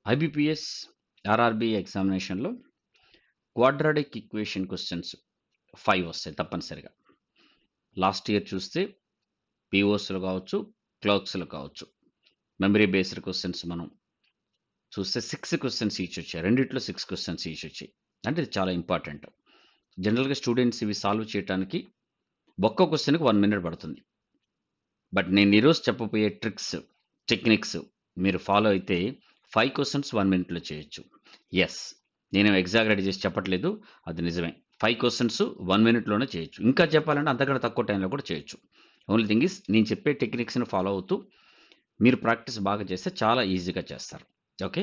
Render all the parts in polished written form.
IBPS, RRB ఎగ్జామినేషన్‌లో quadratic equation questions 5 వస్తాయి తప్పనిసరిగా. లాస్ట్ ఇయర్ చూస్తే పీఓస్‌లో కావచ్చు, క్లర్క్స్‌లో కావచ్చు. మెమరీ బేస్డ్ క్వెషన్స్ మనం చూస్తే 6 క్వెషన్స్ ఈచ్ వచ్చాయి. రెండిట్లో 6 క్వెషన్స్ ఈచ్ వచ్చాయి. అంటే ఇది చాలా ఇంపార్టెంట్. జనరల్‌గా స్టూడెంట్స్ ఇవి సాల్వ్ చేయటానికి ఒక్క క్వెషన్‌కి 1 మినిట్ పడుతుంది. బట్ నేను ఈరోజు చెప్పబోయే ట్రిక్స్, టెక్నిక్స్ మీరు ఫాలో అయితే 5 క్వెషన్స్ 1 మినిట్‌లో చేయొచ్చు. యెస్. నేను ఎగ్జాగరేట్ చేసి చెప్పట్లేదు. అది నిజమే. 5 క్వెషన్స్ 1 మినిట్‌లోనే చేయొచ్చు. ఇంకా చెప్పాలంటే అంతకంటే తక్కువ టైంలో కూడా చేయొచ్చు. ఓన్లీ థింగ్ ఈస్ నేను చెప్పే టెక్నిక్స్‌ని ఫాలో అవుతూ మీరు ప్రాక్టీస్ బాగా చేస్తే చాలా ఈజీగా చేస్తారు. ఓకే.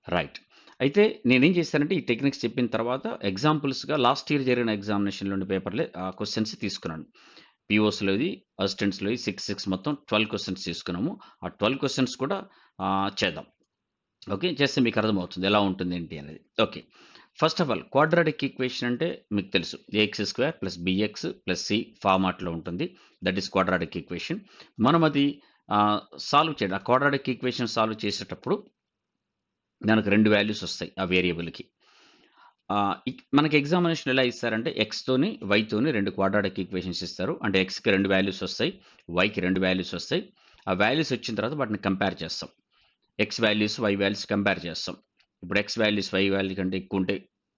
రైట్. అయితే నేనేం చేశానంటే ఈ టెక్నిక్స్ చెప్పిన తర్వాత ఎగ్జాంపుల్స్‌గా లాస్ట్ ఇయర్ జరిగిన ఎగ్జామినేషన్‌లోని పేపర్‌లే క్వెషన్స్ తీసుకున్నాను. పీఓస్‌లోది, అసిస్టెంట్స్‌లోది 6 మొత్తం 12 క్వెషన్స్ తీసుకున్నాము. ఆ 12 క్వెషన్స్ కూడా చేద్దాం. ఓకే. చేస్తే మీకు అర్థమవుతుంది ఎలా ఉంటుంది ఏంటి అనేది. Okay. First of all quadratic equation అంటే మీకు తెలుసు. A x square plus b x plus c ఫార్మాట్‌లో ఉంటుంది. That is quadratic equation. మనం అది సాల్వ్ చేయడం. ఆ క్వాడ్రాటిక్ ఈక్వేషన్ సాల్వ్ చేసేటప్పుడు మనకు 2 వాల్యూస్ వస్తాయి ఆ వేరియబుల్‌కి. మనకి ఎగ్జామినేషన్‌లో ఎలా ఇస్తారంటే ఎక్స్‌తోని, వైతోని 2 క్వాడ్రాటిక్ ఈక్వేషన్స్ ఇస్తారు. అంటే ఎక్స్‌కి 2 వాల్యూస్ వస్తాయి. వైకి 2 వాల్యూస్ వస్తాయి. ఆ వాల్యూస్ వచ్చిన తర్వాత వాటిని కంపేర్ చేస్తాం. X values, why values compare చేస్తాం. ఇప్పుడు ఎక్స్ వాల్యూస్ వై వాల్యూ కంటే ఎక్కువ ఉంటే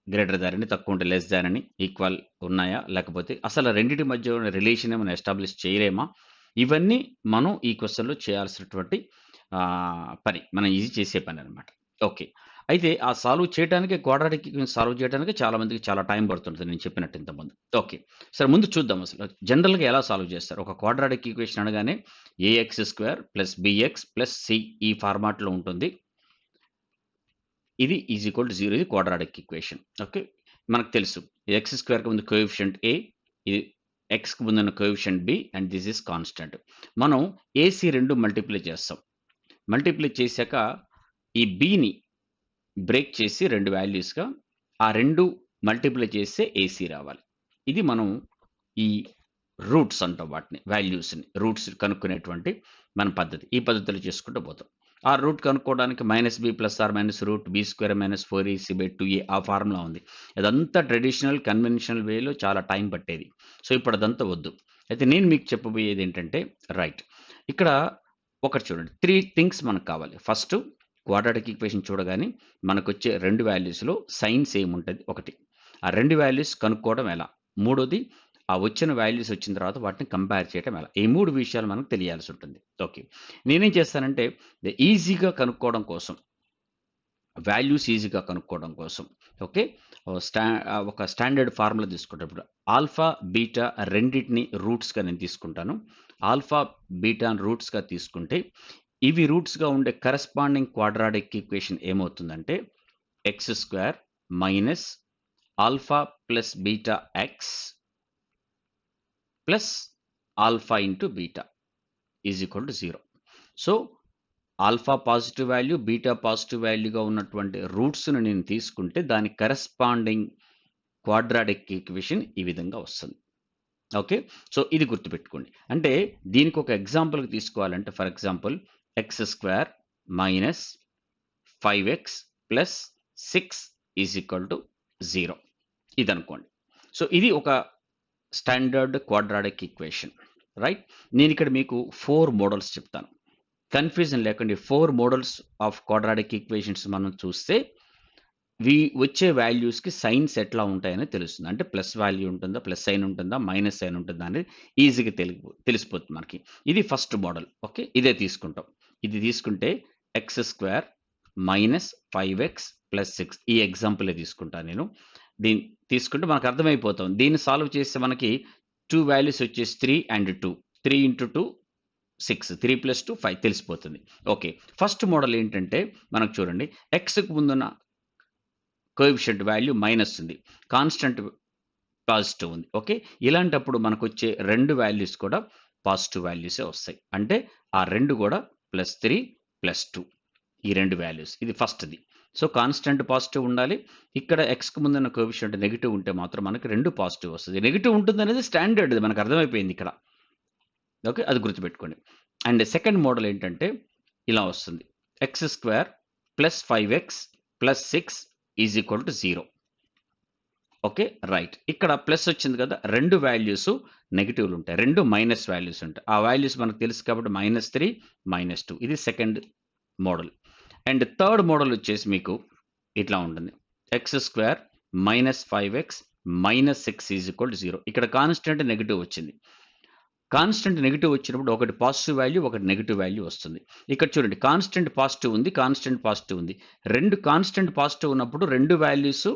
గ్రేటర్ దాన్ అని, తక్కువ ఉంటే లెస్ దాన్ అని, ఈక్వల్ ఉన్నాయా? లేకపోతే అసలు రెండిటి మధ్య ఉన్న రిలేషన్ ఏమైనా ఎస్టాబ్లిష్ చేయలేమా? ఇవన్నీ మనం ఈ క్వెషన్‌లో చేయాల్సినటువంటి పని. మనం ఇది చేసే పననమాట. ఓకే. అయితే ఆ సాల్వ్ చేయటానికి క్వాడ్రాటిక్ ఈక్వేషన్ సాల్వ్ చేయడానికి చాలా మందికి చాలా టైం పడుతుంటది నేను చెప్పినట్టు ఇంతకుముందు. ఓకే. సరే ముందు చూద్దాం అసలు. జనరల్‌గా ఎలా సాల్వ్ చేస్తారు? ఒక క్వాడ్రాటిక్ ఈక్వేషన్ అనగానే a x square plus b x plus c ఈ ఫార్మాట్‌లో ఉంటుంది. ఇది ఈజ్ ఈక్వల్ టు 0 ఇది క్వాడ్రాటిక్ ఈక్వేషన్. ఓకే. మనకు తెలుసు. ఎక్స్ స్క్వేర్‌కి ముందు కోఎఫిషియంట్ ఏ, ఇది ఎక్స్‌కి ముందున్న coefficient b and this is constant. మనం ఏసీ 2 మల్టిప్లై చేస్తాం. మల్టిప్లై చేశాక ఈ బిని బ్రేక్ చేసి 2 వాల్యూస్‌గా ఆ 2 మల్టిప్లై చేస్తే ఏసీ రావాలి. ఇది మనం ఈ రూట్స్ అంటాం వాటిని. వాల్యూస్‌ని. రూట్స్ కనుక్కునేటువంటి మన పద్ధతి. ఈ పద్ధతిలో చేసుకుంటూ పోతాం. ఆ రూట్ కనుక్కోవడానికి -b plus or minus root b square minus 4ac by 2a ఆ ఫార్ములా ఉంది. అదంతా ట్రెడిషనల్ కన్వెన్షనల్ వేలో చాలా టైం పట్టేది. సో, ఇప్పుడు అదంతా వద్దు. అయితే నేను మీకు చెప్పబోయేది ఏంటంటే రైట్. ఇక్కడ ఒకటి చూడండి. 3 థింగ్స్ మనకు కావాలి. ఫస్ట్ క్వాడ్రాటిక్ ఈక్వేషన్ చూడగానే మనకొచ్చే 2 వాల్యూస్‌లో సైన్ సేమ్ ఉంటది ఒకటి. ఆ 2 వాల్యూస్ కనుక్కోవడం ఎలా? మూడోది ఆ వచ్చిన వాల్యూస్ వచ్చిన తర్వాత వాటిని కంపేర్ చేయటం ఎలా? ఈ 3 విషయాలు మనకు తెలియాల్సి ఉంటుంది. ఓకే. నేనేం చేస్తానంటే ఈజీగా కనుక్కోవడం కోసం, వాల్యూస్ ఈజీగా కనుక్కోవడం కోసం ఓకే. ఒక స్టాండర్డ్ ఫార్ములా తీసుకుంటా. ఇప్పుడు ఆల్ఫా, బీటా రెండిటిని రూట్స్‌గా నేను తీసుకుంటాను. ఆల్ఫా, బీటాను రూట్స్‌గా తీసుకుంటే ఇవి రూట్స్‌గా ఉండే కరస్పాండింగ్ క్వాడ్రాటిక్ ఈక్వేషన్ ఏమవుతుందంటే X square minus alpha plus beta X plus alpha into beta is equal to 0. So, alpha positive value, beta positive వాల్యూగా ఉన్నటువంటి రూట్స్‌ని నేను తీసుకుంటే దానికి కరస్పాండింగ్ క్వాడ్రాటిక్ ఈక్వేషన్ ఈ విధంగా వస్తుంది. ఓకే. సో, ఇది గుర్తుపెట్టుకోండి. అంటే దీనికి ఒక ఎగ్జాంపుల్‌కి తీసుకోవాలంటే for example X square minus 5x plus 6 is equal to 0 ఇదనుకోండి. సో, ఇది ఒక స్టాండర్డ్ క్వాడ్రాటిక్ ఈక్వేషన్. రైట్. నేనిక్కడ మీకు 4 మోడల్స్ చెప్తాను. కన్‌ఫ్యూజన్ లేకుండా ఈ 4 మోడల్స్ ఆఫ్ క్వాడ్రాటిక్ ఈక్వేషన్స్ మనం చూస్తే వచ్చే వాల్యూస్‌కి సైన్స్ ఎట్లా ఉంటాయని తెలుస్తుంది. అంటే ప్లస్ వాల్యూ ఉంటుందా? ప్లస్ సైన్ ఉంటుందా? మైనస్ సైన్ ఉంటుందా? అనేది ఈజీగా తెలిసిపోతుంది మనకి. ఇది ఫస్ట్ మోడల్. ఓకే. ఇదే తీసుకుంటాం. ఇది తీసుకుంటే X square minus 5x plus 6 ఈ ఎగ్జాంపులే తీసుకుంటా నేను. దీన్ని తీసుకుంటే మనకు అర్థమైపోతుంది. దీన్ని సాల్వ్ చేస్తే మనకి 2 వాల్యూస్ వచ్చేసి 3 అండ్ 2. 3 ఇంటూ 2 6. 3 + 2 5 తెలిసిపోతుంది. ఓకే. ఫస్ట్ మోడల్ ఏంటంటే మనకు చూడండి ఎక్స్‌కి ముందున్న కోఎఫిషియంట్ వాల్యూ మైనస్ ఉంది. కాన్స్టెంట్ పాజిటివ్ ఉంది. ఓకే. ఇలాంటప్పుడు మనకొచ్చే 2 వాల్యూస్ కూడా పాజిటివ్ వాల్యూసే వస్తాయి. అంటే ఆ 2 కూడా +3, +2 ఈ 2 వాల్యూస్. ఇది ఫస్ట్‌ది. సో, కాన్స్టెంట్ పాజిటివ్ ఉండాలి. ఇక్కడ ఎక్స్‌కి ముందున్న కోఎఫిషియంట్ నెగెటివ్ ఉంటే మాత్రం మనకి 2 పాజిటివ్ వస్తది. నెగెటివ్ ఉంటుందనేది స్టాండర్డ్‌ది మనకు అర్థమైపోయింది ఇక్కడ. ఓకే. అది గుర్తుపెట్టుకోండి. అండ్ సెకండ్ మోడల్ ఏంటంటే ఇలా వస్తుంది. X square plus 5x plus 6 is equal to 0. Okay, right. ఇక్కడ ప్లస్ వచ్చింది కదా, రెండు వాల్యూస్ నెగిటివ్లు ఉంటాయి, రెండు మైనస్ వాల్యూస్ ఉంటాయి. ఆ వాల్యూస్ మనకు తెలుసు కాబట్టి -3 -2. ఇది second model. And third model వచ్చేసి మీకు ఇట్లా ఉంటుంది, x² minus 5x minus 6 is equal to 0. ఇక్కడ కాన్స్టెంట్ నెగిటివ్ వచ్చింది. కాన్స్టెంట్ నెగిటివ్ వచ్చినప్పుడు ఒకటి పాజిటివ్ వాల్యూ, ఒకటి నెగిటివ్ వాల్యూ వస్తుంది. ఇక్కడ చూడండి, కాన్స్టెంట్ పాజిటివ్ ఉంది, కాన్స్టెంట్ పాజిటివ్ ఉంది. రెండు కాన్స్టెంట్ పాజిటివ్ ఉన్నప్పుడు రెండు వాల్యూస్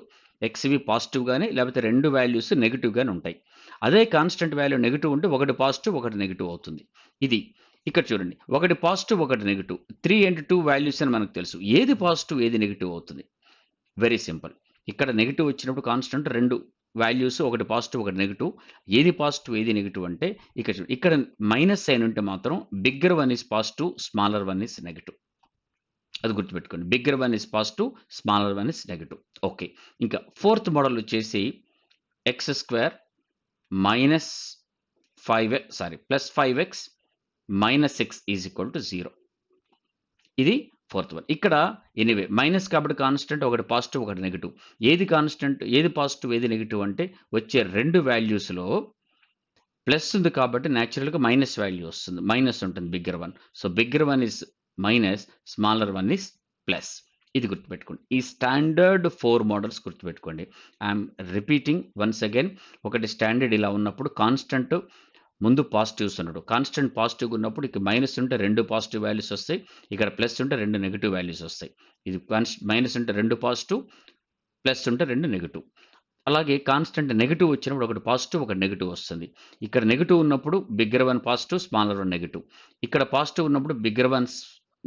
ఎక్స్వి పాజిటివ్ గానే, లేకపోతే రెండు వాల్యూస్ నెగిటివ్ గానే ఉంటాయి. అదే కాన్స్టెంట్ వాల్యూ నెగిటివ్ ఉంటే ఒకటి పాజిటివ్ ఒకటి నెగిటివ్ అవుతుంది. ఇది ఇక్కడ చూడండి, ఒకటి పాజిటివ్ ఒకటి నెగిటివ్, 3 and 2 వాల్యూస్ అని మనకు తెలుసు. ఏది పాజిటివ్ ఏది నెగిటివ్ అవుతుంది? Very simple. ఇక్కడ నెగిటివ్ వచ్చినప్పుడు కాన్స్టెంట్ రెండు వాల్యూస్, ఒకటి పాజిటివ్ ఒకటి నెగిటివ్. ఏది పాజిటివ్ ఏది నెగిటివ్ అంటే ఇక్కడ చూడండి, ఇక్కడ మైనస్ సైన్ ఉంటే మాత్రం bigger one is positive, smaller one is negative. అది గుర్తుపెట్టుకోండి, bigger one is positive, smaller one is negative. Okay, ఇంకా ఫోర్త్ మోడల్ వచ్చేసి x² minus 5x plus 5x minus 6 is equal to 0. ఇది ఫోర్త్ వన్. ఇక్కడ anyway minus కాబట్టి constant ఒకటి positive ఒకటి negative. ఏది కాన్స్టెంట్ ఏది పాజిటివ్ ఏది నెగిటివ్ అంటే వచ్చే రెండు వాల్యూస్లో ప్లస్ ఉంది కాబట్టి న్యాచురల్గా మైనస్ వాల్యూ వస్తుంది, మైనస్ ఉంటుంది bigger one. So bigger one is minus, smaller one is plus. ఇది గుర్తుపెట్టుకోండి. ఈ స్టాండర్డ్ 4 మోడల్స్ గుర్తుపెట్టుకోండి. I'm repeating once again. ఒకటి స్టాండర్డ్ ఇలా ఉన్నప్పుడు కాన్స్టెంట్ ముందు పాజిటివ్స్ ఉన్నాడు, కాన్స్టెంట్ పాజిటివ్గా ఉన్నప్పుడు ఇక్కడ మైనస్ ఉంటే రెండు పాజిటివ్ వాల్యూస్ వస్తాయి, ఇక్కడ ప్లస్ ఉంటే రెండు నెగిటివ్ వాల్యూస్ వస్తాయి. ఇది మైనస్ ఉంటే రెండు పాజిటివ్, ప్లస్ ఉంటే రెండు నెగిటివ్. అలాగే కాన్స్టెంట్ నెగిటివ్ వచ్చినప్పుడు ఒకటి పాజిటివ్ ఒకటి నెగిటివ్ వస్తుంది. ఇక్కడ నెగిటివ్ ఉన్నప్పుడు bigger one positive, smaller one negative. ఇక్కడ పాజిటివ్ ఉన్నప్పుడు bigger one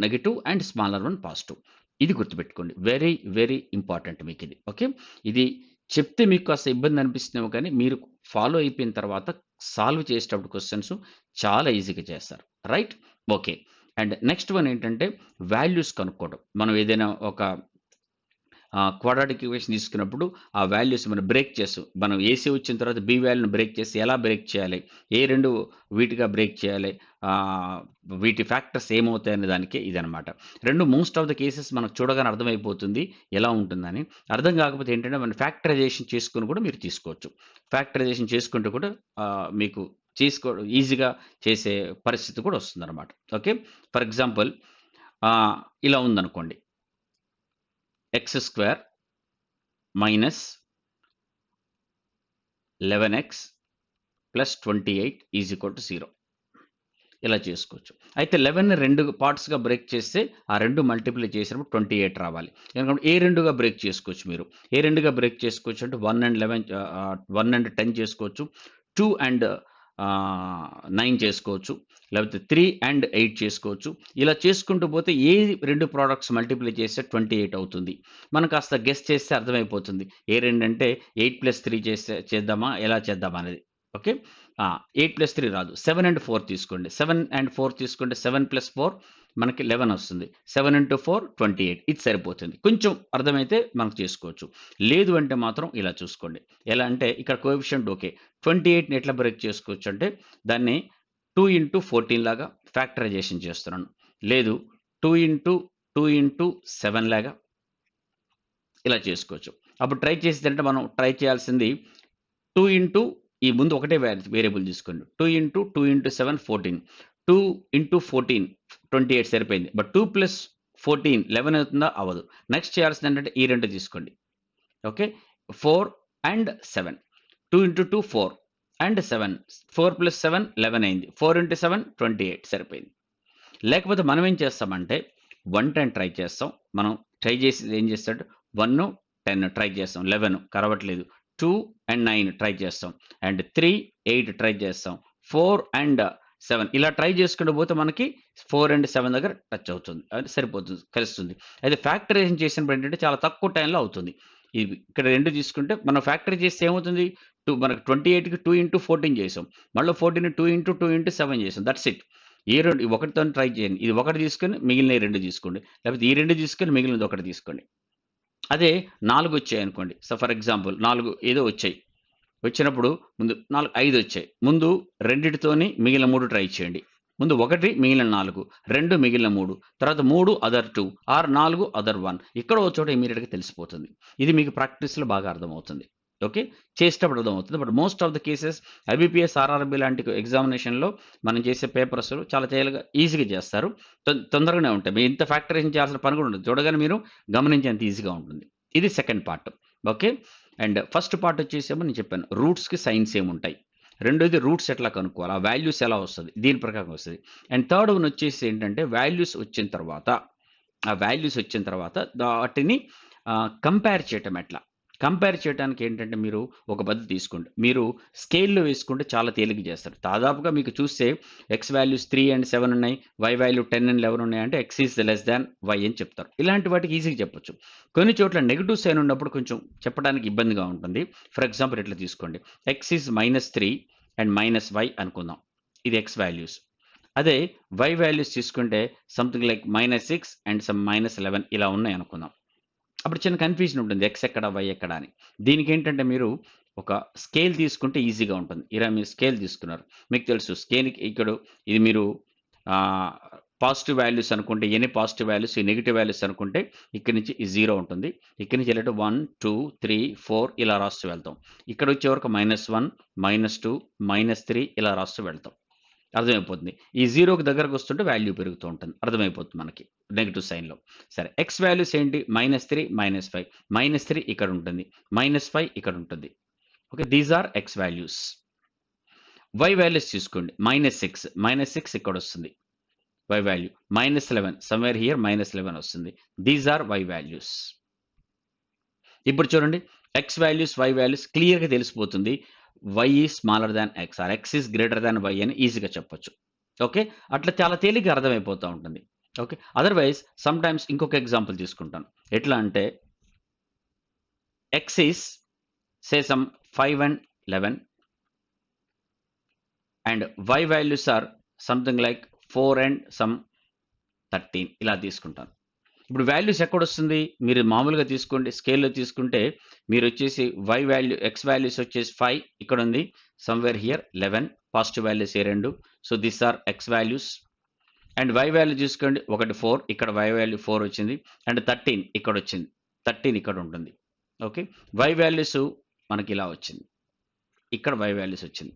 negative and smaller one positive. ఇది గుర్తుపెట్టుకోండి, వెరీ వెరీ ఇంపార్టెంట్ మీకు ఇది. ఓకే, ఇది చెప్తే మీకు కాస్త ఇబ్బంది అనిపిస్తున్నాము, కానీ మీరు ఫాలో అయిపోయిన తర్వాత సాల్వ్ చేసేటప్పుడు క్వశ్చన్స్ చాలా ఈజీగా చేస్తారు. Right, okay. And next one ఏంటంటే వాల్యూస్ కనుక్కోవడం. మనం ఏదైనా ఒక క్వాడ్రాటిక్ ఈక్వేషన్ తీసుకున్నప్పుడు ఆ వాల్యూస్ మనం బ్రేక్ చేస్తాం. మనం ఏసీ వచ్చిన తర్వాత బి వాల్యూని బ్రేక్ చేసి ఎలా బ్రేక్ చేయాలి, ఏ రెండు వీటిగా బ్రేక్ చేయాలి, వీటి ఫ్యాక్టర్స్ ఏమవుతాయనే దానికి ఇదనమాట. రెండు మోస్ట్ ఆఫ్ ద కేసెస్ మనకు చూడగానే అర్థమైపోతుంది ఎలా ఉంటుందని. అర్థం కాకపోతే ఏంటంటే మనం ఫ్యాక్టరైజేషన్ చేసుకుని కూడా మీరు తీసుకోవచ్చు. ఫ్యాక్టరైజేషన్ చేసుకుంటూ కూడా మీకు ఈజీగా చేసే పరిస్థితి కూడా వస్తుందన్నమాట. ఓకే, ఫర్ ఎగ్జాంపుల్ ఇలా ఉందనుకోండి, x² minus 11x plus 28 is equal to 0. ఇలా చేసుకోవచ్చు. అయితే 11ని రెండు పార్ట్స్గా బ్రేక్ చేస్తే ఆ రెండు మల్టిప్లై చేసినప్పుడు 28 రావాలి. ఎందుకంటే ఏ రెండుగా బ్రేక్ చేసుకోవచ్చు మీరు. ఏ రెండుగా బ్రేక్ చేసుకోవచ్చు అంటే 1 and 11 1 and 10 చేసుకోవచ్చు, 2 and 9 చేసుకోవచ్చు, లేకపోతే 3 and 8 చేసుకోవచ్చు. ఇలా చేసుకుంటూ పోతే ఏ రెండు ప్రోడక్ట్స్ మల్టిప్లై చేస్తే 28 అవుతుంది. మనం కాస్త గెస్ చేస్తే అర్థమైపోతుంది. ఏ రెండు అంటే 8 + 3 చేద్దామా, ఎలా చేద్దామా అనేది. ఓకే, 8 + 3 రాదు, 7 and 4 తీసుకోండి. 7 and 4 తీసుకుంటే 7 + 4 మనకి 11 వస్తుంది. 7 into 4 28. ఇది సరిపోతుంది. కొంచెం అర్థమైతే మనకు చేసుకోవచ్చు. లేదు అంటే మాత్రం ఇలా చూసుకోండి. ఎలా అంటే ఇక్కడ కోఎఫిషియంట్ ఓకే, 28ని ఎట్లా బ్రేక్ చేసుకోవచ్చు అంటే దాన్ని 2 into 14 లాగా ఫ్యాక్టరైజేషన్ చేస్తున్నాను. లేదు 2 into 2 into 7 లాగా ఇలా చేసుకోవచ్చు. అప్పుడు ట్రై చేసేదంటే మనం ట్రై చేయాల్సింది 2 into ఈ ముందు ఒకటే వేరియబుల్ తీసుకోండి. 2 into 2 into 7 14. 2 into 14 28 సరిపోయింది. బట్ 2 + 14 11 అవుతుందా? అవ్వదు. నెక్స్ట్ చేయాల్సింది ఏంటంటే ఈ రెండు తీసుకోండి. Okay, 4 and 7. 2 into 2 4 and 7. 4 + 7 11 అయింది. 4 into 7 28 సరిపోయింది. లేకపోతే మనం ఏం చేస్తామంటే 110 ట్రై చేస్తాం. మనం ట్రై చేసి ఏం చేస్తాడు 1 10 ట్రై చేస్తాం, 11 కరవట్లేదు. 2 and 9 ట్రై చేస్తాం, అండ్ 3 8 ట్రై చేస్తాం, 4 and 7 ఇలా ట్రై చేసుకుంటూ పోతే మనకి 4 and 7 దగ్గర టచ్ అవుతుంది, అది సరిపోతుంది, కలుస్తుంది. అయితే ఫ్యాక్టరైజేషన్ చేసినప్పుడు ఏంటంటే చాలా తక్కువ టైంలో అవుతుంది. ఇది ఇక్కడ రెండు తీసుకుంటే మనం ఫ్యాక్టరీ చేస్తే ఏమవుతుంది, మనకు 28కి 2 into 14 చేసాం, మళ్ళీ 14ని 2 into 2 into 7 చేసాం. That's it. ఏ రెండు ఒకటితో ట్రై చేయండి. ఇది ఒకటి తీసుకొని మిగిలిన రెండు తీసుకోండి, లేకపోతే ఈ రెండు తీసుకొని మిగిలినది ఒకటి తీసుకోండి. అదే 4 వచ్చాయి అనుకోండి. సో ఫర్ ఎగ్జాంపుల్ 4 ఏదో వచ్చాయి, వచ్చినప్పుడు ముందు 5 వచ్చాయి, ముందు రెండిటితోని మిగిలిన 3 ట్రై చేయండి. ముందు 1 మిగిలిన 4, 2 మిగిలిన 3, తర్వాత 3 అదర్ 2 ఆర్ 4 అదర్ 1 ఇక్కడ ఒక చోట ఇమీడియట్‌గా తెలిసిపోతుంది. ఇది మీకు ప్రాక్టీస్‌లో బాగా అర్థమవుతుంది. ఓకే. చేసేటప్పుడు అర్థమవుతుంది. But most of the cases IBPS, RRB లాంటి ఎగ్జామినేషన్‌లో మనం చేసే పేపర్స్ చాలా ఈజీగా చేస్తారు. తొందరగానే ఉంటాయి. మీరు ఇంత ఫ్యాక్టరైజేషన్ చేయాల్సిన పని కూడా ఉండదు. చూడగానే మీరు గమనించేంత ఈజీగా ఉంటుంది. ఇది second part. Okay. And first part వచ్చేసేమో నేను చెప్పాను. రూట్స్‌కి సైన్స్ ఏముంటాయి. రెండోది రూట్స్ ఎట్లా కనుక్కోవాలి, ఆ వాల్యూస్ ఎలా వస్తది, దీని ప్రకారం వస్తది. అండ్ థర్డ్ వన్ వచ్చేసి ఏంటంటే వాల్యూస్ వచ్చిన తర్వాత వాటిని కంపేర్ చేయటం ఎట్లా? కంపేర్ చేయడానికి ఏంటంటే మీరు ఒక పద్ధతి తీసుకోండి. మీరు స్కేల్‌లో వేసుకుంటే చాలా తేలిక చేస్తారు. దాదాపుగా మీకు చూస్తే ఎక్స్ వాల్యూస్ 3 అండ్ 7 ఉన్నాయి. వై వాల్యూ 10 అండ్ 11 ఉన్నాయంటే x is less than why అని చెప్తారు. ఇలాంటి వాటికి ఈజీగా చెప్పొచ్చు. కొన్ని చోట్ల నెగెటివ్ సైన్ ఉన్నప్పుడు కొంచెం చెప్పడానికి ఇబ్బందిగా ఉంటుంది. ఫర్ ఎగ్జాంపుల్ ఇట్లా తీసుకోండి. ఎక్స్ ఈజ్ -3 అండ్ -y అనుకుందాం. ఇది ఎక్స్ వాల్యూస్. అదే వై వాల్యూస్ తీసుకుంటే సంథింగ్ లైక్ -6 అండ్ సమ్ -11 ఇలా ఉన్నాయి అనుకుందాం. అప్పుడు చిన్న కన్‌ఫ్యూజన్ ఉంటుంది. ఎక్స్ ఎక్కడ? వై ఎక్కడ అని. దీనికేంటంటే మీరు ఒక స్కేల్ తీసుకుంటే ఈజీగా ఉంటుంది. ఇలా మీరు స్కేల్ తీసుకున్నారు. మీకు తెలుసు స్కేల్‌కి ఇది మీరు ఆహ్, పాజిటివ్ వాల్యూస్ అనుకుంటే ఎన్ని పాజిటివ్ వాల్యూస్, నెగెటివ్ వాల్యూస్ అనుకుంటే ఇక్కడి నుంచి ఈ 0 ఉంటుంది. ఇక్కడి నుంచి ఎలాంటి 1, 2, 3, 4 ఇలా రాస్తూ వెళ్తాం. ఇక్కడ వచ్చే వరకు -1, -2, -3 ఇలా రాస్తూ వెళ్తాం. అర్థమైపోతుంది. ఈ 0కి దగ్గరకు వస్తుంటే వాల్యూ పెరుగుతూ ఉంటుంది. అర్థమైపోతుంది మనకి నెగెటివ్ సైన్‌లో. సరే ఎక్స్ వాల్యూస్ ఏంటి? -3, -5. -3 ఇక్కడ ఉంటుంది. -5 ఇక్కడ ఉంటుంది. Okay. These are X values. Why values తీసుకోండి. -6 ఇక్కడొస్తుంది. Y value. -11 సమ్‌వేర్ హియర్ -11 వస్తుంది. These are Y values. ఇప్పుడు చూడండి ఎక్స్ వాల్యూస్, వై వాల్యూస్ క్లియర్‌గా తెలిసిపోతుంది. Y is smaller than X or X is greater than why అని ఈజీగా చెప్పొచ్చు. ఓకే. అట్లా చాలా తేలిగ్గా అర్థమైపోతా ఉంటుంది. ఓకే. అదర్‌వైజ్ సమ్‌టైమ్స్ ఇంకొక ఎగ్జాంపుల్ తీసుకుంటాను. ఎట్లా అంటే X is say some 5 and 11 and why values or something like 4 and some 13 ఇలా తీసుకుంటాను. ఇప్పుడు వాల్యూస్ ఎక్కడొస్తుంది? మీరు మామూలుగా తీసుకోండి. స్కేల్‌లో తీసుకుంటే మీరొచ్చేసి వై వాల్యూ ఎక్స్ వాల్యూస్ వచ్చేసి 5 ఇక్కడుంది. సమ్‌వేర్ హియర్ 11 పాజిటివ్ వాల్యూస్ ఈ 2. So these are X values. And y value చూసుకోండి. ఒకటి 4 ఇక్కడ వై వాల్యూ 4 వచ్చింది. అండ్ 13 ఇక్కడొచ్చింది. 13 ఇక్కడ ఉంటుంది. ఓకే. వై వాల్యూస్ మనకి ఇలా వచ్చింది. ఇక్కడ వై వాల్యూస్ వచ్చింది.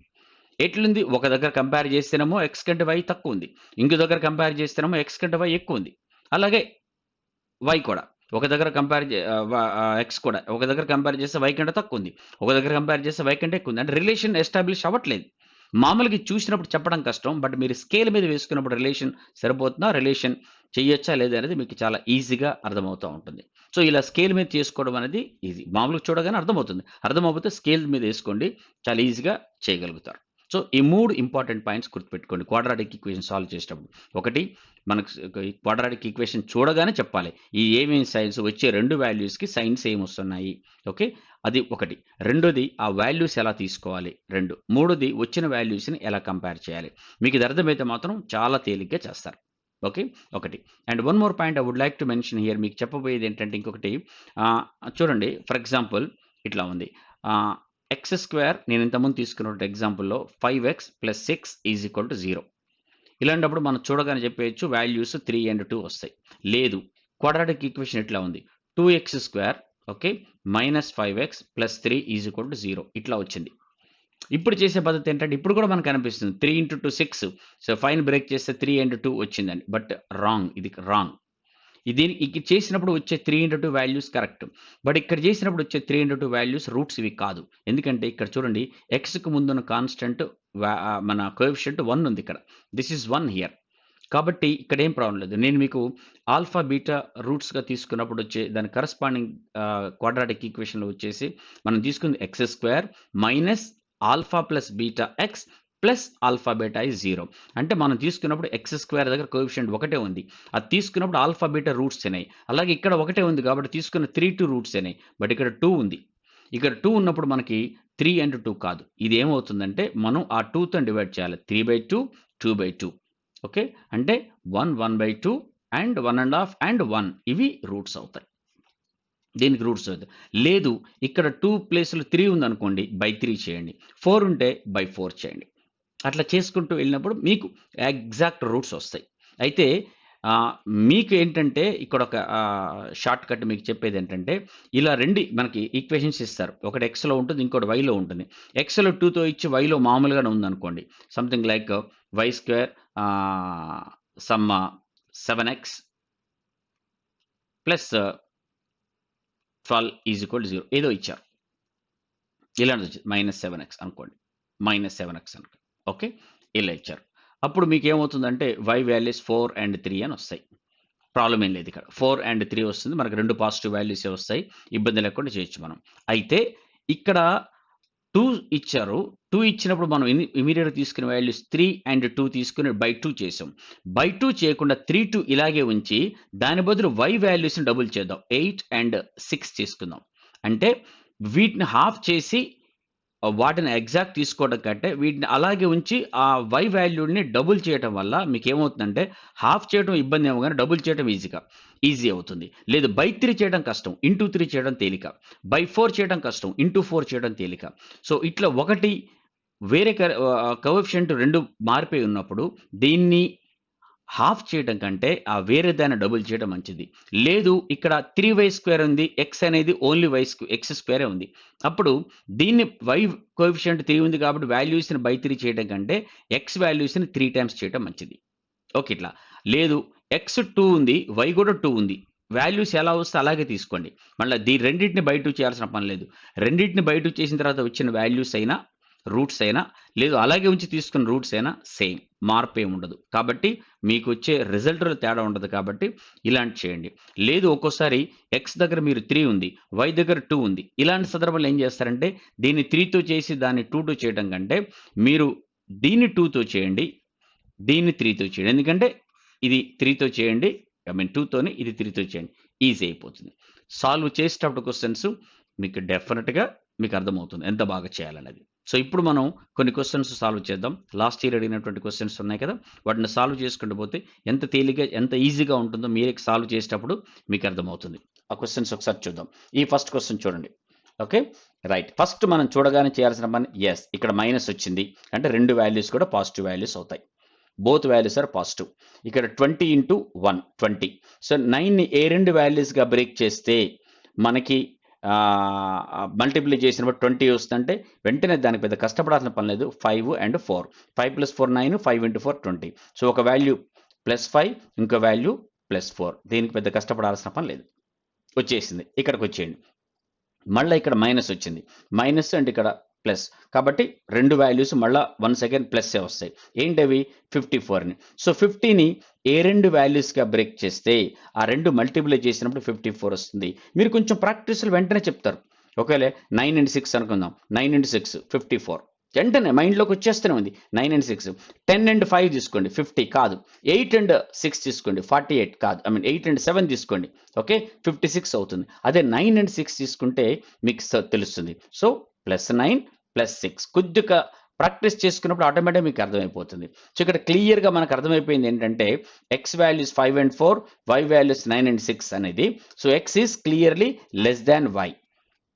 ఎట్లుంది? ఒక దగ్గర కంపేర్ చేస్తేనేమో ఎక్స్ కంటే వై తక్కువుంది. ఇంకో దగ్గర కంపేర్ చేస్తేనేమో ఎక్స్ కంటే వై ఎక్కువుంది. అలాగే వై కూడా. ఒక దగ్గర ఎక్స్ కూడా. ఒక దగ్గర కంపేర్ చేస్తే వై కంటే తక్కువుంది. ఒక దగ్గర కంపేర్ చేస్తే వై కంటే ఎక్కువుంది. అంటే రిలేషన్ ఎస్టాబ్లిష్ అవ్వట్లేదు. మామూలుగా ఇది చూసినప్పుడు చెప్పడం కష్టం. బట్ మీరు స్కేల్ మీద వేసుకున్నప్పుడు రిలేషన్ సరిపోతుందా? రిలేషన్ చెయ్యొచ్చా? లేదా? అనేది మీకు చాలా ఈజీగా అర్థమవుతా ఉంటుంది. సో, ఇలా స్కేల్ మీద చేసుకోవడం అనేది ఈజీ. మామూలుగా చూడగానే అర్థమవుతుంది. అర్థమవ్వకపోతే స్కేల్ మీద ఏసుకోండి. చాలా ఈజీగా చేయగలుగుతారు. సో, ఈ 3 ఇంపార్టెంట్ పాయింట్స్ గుర్తుపెట్టుకోండి. క్వాడ్రాటిక్ ఈక్వేషన్ సాల్వ్ చేసేటప్పుడు. ఒకటి మనకు క్వాడ్రాటిక్ ఈక్వేషన్ చూడగానే చెప్పాలి. ఈ ఏమేం సైన్స్ వచ్చే 2 వాల్యూస్‌కి సైన్స్ ఏమొస్తున్నాయి. ఓకే. అది ఒకటి. రెండోది ఆ వాల్యూస్ ఎలా తీసుకోవాలి 2. మూడోది వచ్చిన వాల్యూస్‌ని ఎలా కంపేర్ చేయాలి. మీకు ఇది అర్థమైతే మాత్రం చాలా తేలిగ్గా చేస్తారు. ఓకే. ఒకటి. And one more point I would like to mention here మీకు చెప్పబోయేది ఏంటంటే ఇంకొకటి చూడండి ఫర్ ఎగ్జాంపుల్ ఇట్లా ఉంది. ఎక్స్ స్క్వేర్ నేను ఇంతకుముందు తీసుకున్న ఎగ్జాంపుల్‌లో 5x + 6 = 0. ఇలాంటప్పుడు మనం చూడగానే చెప్పేయొచ్చు వాల్యూస్ 3 అండ్ 2 వస్తాయి. లేదు క్వాడ్రాటిక్ ఈక్వేషన్ ఇట్లా ఉంది. 2x² ఓకే -5x + 3 = 0 ఇట్లా వచ్చింది. ఇప్పుడు చేసే పద్ధతి ఏంటంటే ఇప్పుడు కూడా మనకు అనిపిస్తుంది 3 × 2 6 సో 5ని బ్రేక్ చేస్తే 3 అండ్ 2 వచ్చిందండి. But wrong. ఇది రాంగ్. ఇది చేసినప్పుడు వచ్చే 3 × 2 వాల్యూస్ కరెక్ట్. బట్ ఇక్కడ చేసినప్పుడు వచ్చే 3 × 2 వాల్యూస్ రూట్స్ ఇవి కాదు. ఎందుకంటే ఇక్కడ చూడండి ఎక్స్‌కి ముందున్న కాన్స్టెంట్ మన కోఎఫిషియంట్ 1 ఉంది ఇక్కడ. This is 1 here. కాబట్టి ఇక్కడ ఏం ప్రాబ్లమ్ లేదు. నేను మీకు ఆల్ఫా, బీటా రూట్స్‌గా తీసుకున్నప్పుడు వచ్చే దాని కరస్పాండింగ్ క్వాడ్రాటిక్ ఈక్వేషన్‌లో వచ్చేసి మనం తీసుకుంది x² - alpha + beta x plus alpha beta is 0. అంటే మనం తీసుకున్నప్పుడు x² దగ్గర కోఎఫిషియంట్ ఒకటే ఉంది. అది తీసుకున్నప్పుడు ఆల్ఫా, బీటా రూట్స్ అయినాయి. అలాగే ఇక్కడ ఒకటే ఉంది కాబట్టి తీసుకున్న 3, 2 రూట్స్ అయినాయి. బట్ ఇక్కడ 2 ఉంది. ఇక్కడ 2 ఉన్నప్పుడు మనకి 3 అండ్ 2 కాదు. ఇది ఏమవుతుందంటే మనం ఆ 2తో డివైడ్ చేయాలి. 3/2, 2/2 ఓకే. అంటే 1, 1/2 అండ్ 1 ½ అండ్ 1 ఇవి రూట్స్ అవుతాయి. దీనికి రూట్స్ అవుతాయి. లేదు ఇక్కడ 2 ప్లేస్‌లో 3 ఉందనుకోండి బై 3 చేయండి. 4 ఉంటే బై 4 చేయండి. అట్లా చేసుకుంటూ వెళ్ళినప్పుడు మీకు ఎగ్జాక్ట్ రూట్స్ వస్తాయి. అయితే మీకు ఏంటంటే ఇక్కడ ఒక షార్ట్ కట్ మీకు చెప్పేది ఏంటంటే, ఇలా మనకి ఈక్వేషన్స్ ఇస్తారు. ఒకటి ఎక్స్‌లో ఉంటుంది, ఇంకోటి వైలో ఉంటుంది. ఎక్స్‌లో 2తో ఇచ్చి వైలో మామూలుగానే ఉందనుకోండి. Something like y square some 7x plus 12 is equal to 0 ఏదో ఇచ్చారు. ఇలాంటిది వచ్చింది -7x అనుకోండి. -7x అనుకోండి. ఓకే. ఇలా ఇచ్చారు. అప్పుడు మీకు ఏమవుతుందంటే y వాల్యూస్ 4 అండ్ 3 అని వస్తాయి. ప్రాబ్లమ్ ఏం లేదు ఇక్కడ. 4 అండ్ 3 వస్తుంది. మనకు 2 పాజిటివ్ వాల్యూసే వస్తాయి. ఇబ్బంది లేకుండా చేయొచ్చు మనం. అయితే ఇక్కడ 2 ఇచ్చారు. 2 ఇచ్చినప్పుడు మనం ఇమ్మీడియేట్‌గా తీసుకునే వాల్యూస్ 3 అండ్ 2 తీసుకొని బై 2 చేసాం. బై 2 చేయకుండా 3, 2 ఇలాగే ఉంచి దాని బదులు y వాల్యూస్‌ని డబుల్ చేద్దాం. 8 అండ్ 6 తీసుకుందాం. అంటే వీటిని హాఫ్ చేసి వాటిని ఎగ్జాక్ట్ తీసుకోవడం కంటే వీటిని అలాగే ఉంచి ఆ y వాల్యూని డబుల్ చేయటం వల్ల మీకేమవుతుందంటే హాఫ్ చేయడం ఇబ్బంది ఏమో గానీ డబుల్ చేయడం ఈజీ అవుతుంది. లేదు బై 3 చేయడం కష్టం. ఇంటూ 3 చేయడం తేలిక. బై 4 చేయడం కష్టం. ఇంటూ 4 చేయడం తేలిక. సో, ఇట్లా ఒకటి వేరే కోఎఫిషియంట్ 2 మారిపోయి ఉన్నప్పుడు దీన్ని హాఫ్ చేయడం కంటే వేరే దాన్ని డబుల్ చేయడం మంచిది. లేదు ఇక్కడ 3y² ఉంది. x అనేది ఓన్లీ x స్క్వేరే ఉంది. అప్పుడు దీన్ని y కోఎఫిషియంట్ 3 ఉంది కాబట్టి వాల్యూస్‌ని బై 3 చేయడం కంటే x వాల్యూస్‌ని 3 టైమ్స్ చేయడం మంచిది. ఓకే. ఇట్లా. లేదు x 2 ఉంది. y కూడా 2 ఉంది. వాల్యూస్ ఎలా వస్తే అలాగే తీసుకోండి. మళ్ళా రెండిటిని బై 2 చేయాల్సిన పని లేదు. రెండిటిని బై 2 చేసిన తర్వాత వచ్చిన వాల్యూస్ అయినా, రూట్స్ అయినా, లేదు అలాగే ఉంచి తీసుకున్న రూట్స్ అయినా సేమ్. మార్పేం ఉండదు. కాబట్టి మీకొచ్చే రిజల్ట్‌లో తేడా ఉండదు కాబట్టి ఇలాంటివి చేయండి. లేదు ఒక్కోసారి x దగ్గర మీరు 3 ఉంది. y దగ్గర 2 ఉంది. ఇలాంటి సందర్భంలో ఏం చేస్తారంటే దీన్ని 3తో చేసి దాన్ని 2తో చేయడం కంటే మీరు దీన్ని 2తో చేయండి. దీన్ని 3తో చేయండి. ఎందుకంటే ఇది 3తో చేయండి. 2తోని ఇది 3తో చేయండి. ఈజీ అయిపోతుంది. సాల్వ్ చేసేటప్పుడు క్వెషన్స్ మీకు డెఫినిట్‌గా మీకు అర్థమవుతుంది. ఎంత బాగా చేయాలనేది. సో, ఇప్పుడు మనం కొన్ని క్వెషన్స్ సాల్వ్ చేద్దాం. లాస్ట్ ఇయర్ అడిగినటువంటి క్వెషన్స్ ఉన్నాయి కదా! వాటిని సాల్వ్ చేసుకుంటూ పోతే ఎంత తేలిగ్గా, ఎంత ఈజీగా ఉంటుందో మీరే సాల్వ్ చేసేటప్పుడు మీకు అర్థమవుతుంది. ఆ క్వెషన్స్ ఒకసారి చూద్దాం. ఈ ఫస్ట్ క్వెషన్ చూడండి. ఓకే. రైట్. ఫస్ట్ మనం చూడగానే చేయాల్సిన పని ఇక్కడ మైనస్ వచ్చింది. అంటే 2 వాల్యూస్ కూడా పాజిటివ్ వాల్యూస్ అవుతాయి. Both values are positive. ఇక్కడ 20 ఇంటూ 1 20. సో, 9ని ఏ 2 వాల్యూస్‌గా బ్రేక్ చేస్తే మనకి మల్టిప్లై చేసినప్పుడు 20 వస్తుందంటే వెంటనే దానికి పెద్ద కష్టపడాల్సిన పని లేదు. 5 అండ్ 4. 5 + 4 9 5 × 4 20. సో, ఒక వాల్యూ +5 ఇంకో వాల్యూ +4. దీనికి పెద్ద కష్టపడాల్సిన పని లేదు. వచ్చేసింది. ఇక్కడికొచ్చేయండి. మళ్ళా ఇక్కడ మైనస్ వచ్చింది. మైనస్ అండ్ ఇక్కడ ప్లస్. కాబట్టి 2 వాల్యూస్ మళ్ళా వన్స్ అగైన్ ప్లస్సే వస్తాయి. ఏంటవి? 54ని. సో, 50ని ఏ 2 వాల్యూస్‌గా బ్రేక్ చేస్తే ఆ 2 మల్టిప్లై చేసినప్పుడు 54 వస్తుంది. మీరు కొంచెం ప్రాక్టీస్‌లో వెంటనే చెప్తారు. ఒకవేళ 9 × 6 అనుకుందాం. 9 × 6 54. వెంటనే మైండ్‌లోకి వచ్చేస్తూనే ఉంది. 9 × 6 10 అండ్ 5 తీసుకోండి 50 కాదు. 8 అండ్ 6 తీసుకోండి 48 కాదు. 8 అండ్ 7 తీసుకోండి. ఓకే. 56 అవుతుంది. అదే 9 అండ్ 6 తీసుకుంటే మీకు తెలుస్తుంది. సో, +9 +6 కొద్దిగా ప్రాక్టీస్ చేసుకున్నప్పుడు ఆటోమేటిక్‌గా మీకు అర్థమైపోతుంది. సో, ఇక్కడ క్లియర్‌గా మనకు అర్థమైపోయింది ఏంటంటే x values 5 and 4, y values 9 and 6 అనేది. So, x is clearly less than y.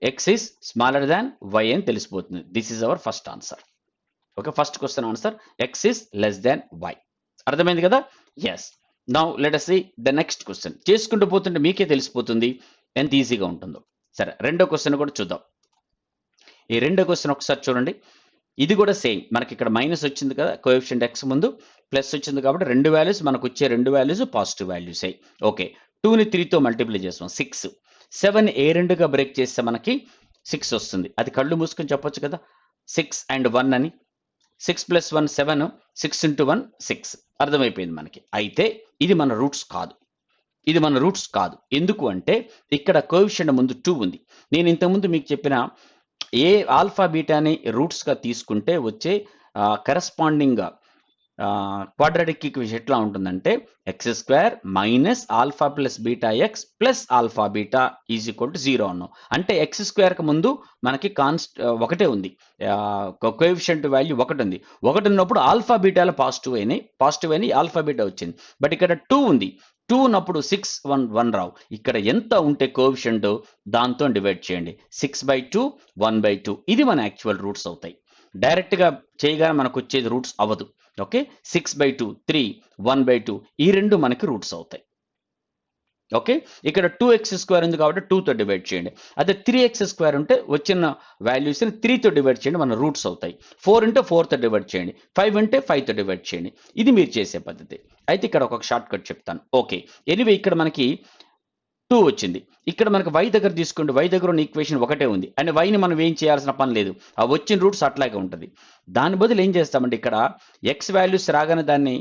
x is smaller than y అని తెలిసిపోతుంది. This is our first answer. Okay. First question answer x is less than y. అర్థమైంది కదా? Yes. Now let us see the next question. చేసుకుంటూ పోతుంటే మీకే తెలిసిపోతుంది ఎంత ఈజీగా ఉంటుందో. సరే, రెండో క్వెషన్ కూడా చూద్దాం. ఈ రెండో క్వెషన్ ఒకసారి చూడండి. ఇది కూడా సేమ్. మనకి ఇక్కడ మైనస్ వచ్చింది కదా కోఎఫిషియంట్ x ముందు, ప్లస్ వచ్చింది కాబట్టి 2 వాల్యూస్ మనకు వచ్చే 2 వాల్యూస్ పాజిటివ్ వాల్యూసే. ఓకే. 2ని 3తో మల్టిప్లై చేస్తాం 6. 7 ఏ 2గా బ్రేక్ చేస్తే మనకి 6 వస్తుంది. అది కళ్ళు మూసుకొని చెప్పొచ్చు కదా! 6 అండ్ 1 అని. 6 + 1 7. 6 × 1 6. అర్థమైపోయింది మనకి. అయితే ఇది మన రూట్స్ కాదు. ఇది మన రూట్స్ కాదు. ఎందుకు అంటే ఇక్కడ కోఎఫిషియంట్ ముందు 2 ఉంది. నేను ఇంతకుముందు మీకు చెప్పిన ఏ ఆల్ఫా బీటాని రూట్స్‌గా తీసుకుంటే వచ్చే కరెస్పాండింగ్ క్వాడ్రాటిక్ ఈక్వేషన్ ఎట్లా ఉంటుందంటే x² - alpha + beta x + alpha beta = 0 అన్నాం. అంటే x²కి ముందు మనకి ఒకటే ఉంది. కోఎఫిషియంట్ వాల్యూ 1 ఉంది. 1 ఉన్నప్పుడు ఆల్ఫా బీటాలు పాజిటివ్ అయినాయి ఆల్ఫా బీటా వచ్చింది. బట్ ఇక్కడ 2 ఉంది. 2 ఉన్నప్పుడు 6 1 రావు. ఇక్కడ ఎంత ఉంటే కోఎఫిషియంట్ దాంతో డివైడ్ చేయండి. 6/2 1/2 ఇది మన యాక్చువల్ రూట్స్ అవుతాయి. డైరెక్ట్గా చేయగానే మనకు వచ్చేది రూట్స్ అవ్వదు. ఓకే, 6/2, 3, 1/2 ఈ రెండు మనకి రూట్స్ అవుతాయి. ఓకే, ఇక్కడ 2x² ఉంది కాబట్టి 2తో డివైడ్ చేయండి. అదే 3x² ఉంటే వచ్చిన వాల్యూస్ని 3తో డివైడ్ చేయండి, మన రూట్స్ అవుతాయి. 4 ఉంటే 4తో డివైడ్ చేయండి, 5 ఉంటే 5తో డివైడ్ చేయండి. ఇది మీరు చేసే పద్ధతి. అయితే ఇక్కడ ఒక షార్ట్ కట్ చెప్తాను. ఓకే, ఎనివే ఇక్కడ మనకి 2 వచ్చింది. ఇక్కడ మనకి y దగ్గర తీసుకోండి, y దగ్గర ఉన్న ఈక్వేషన్ ఒకటే ఉంది అండ్ వైని మనం ఏం చేయాల్సిన పని లేదు, ఆ వచ్చిన రూట్స్ అట్లాగే ఉంటుంది. దాని బదులు ఏం చేస్తామంటే ఇక్కడ x వాల్యూస్ రాగానే దాన్ని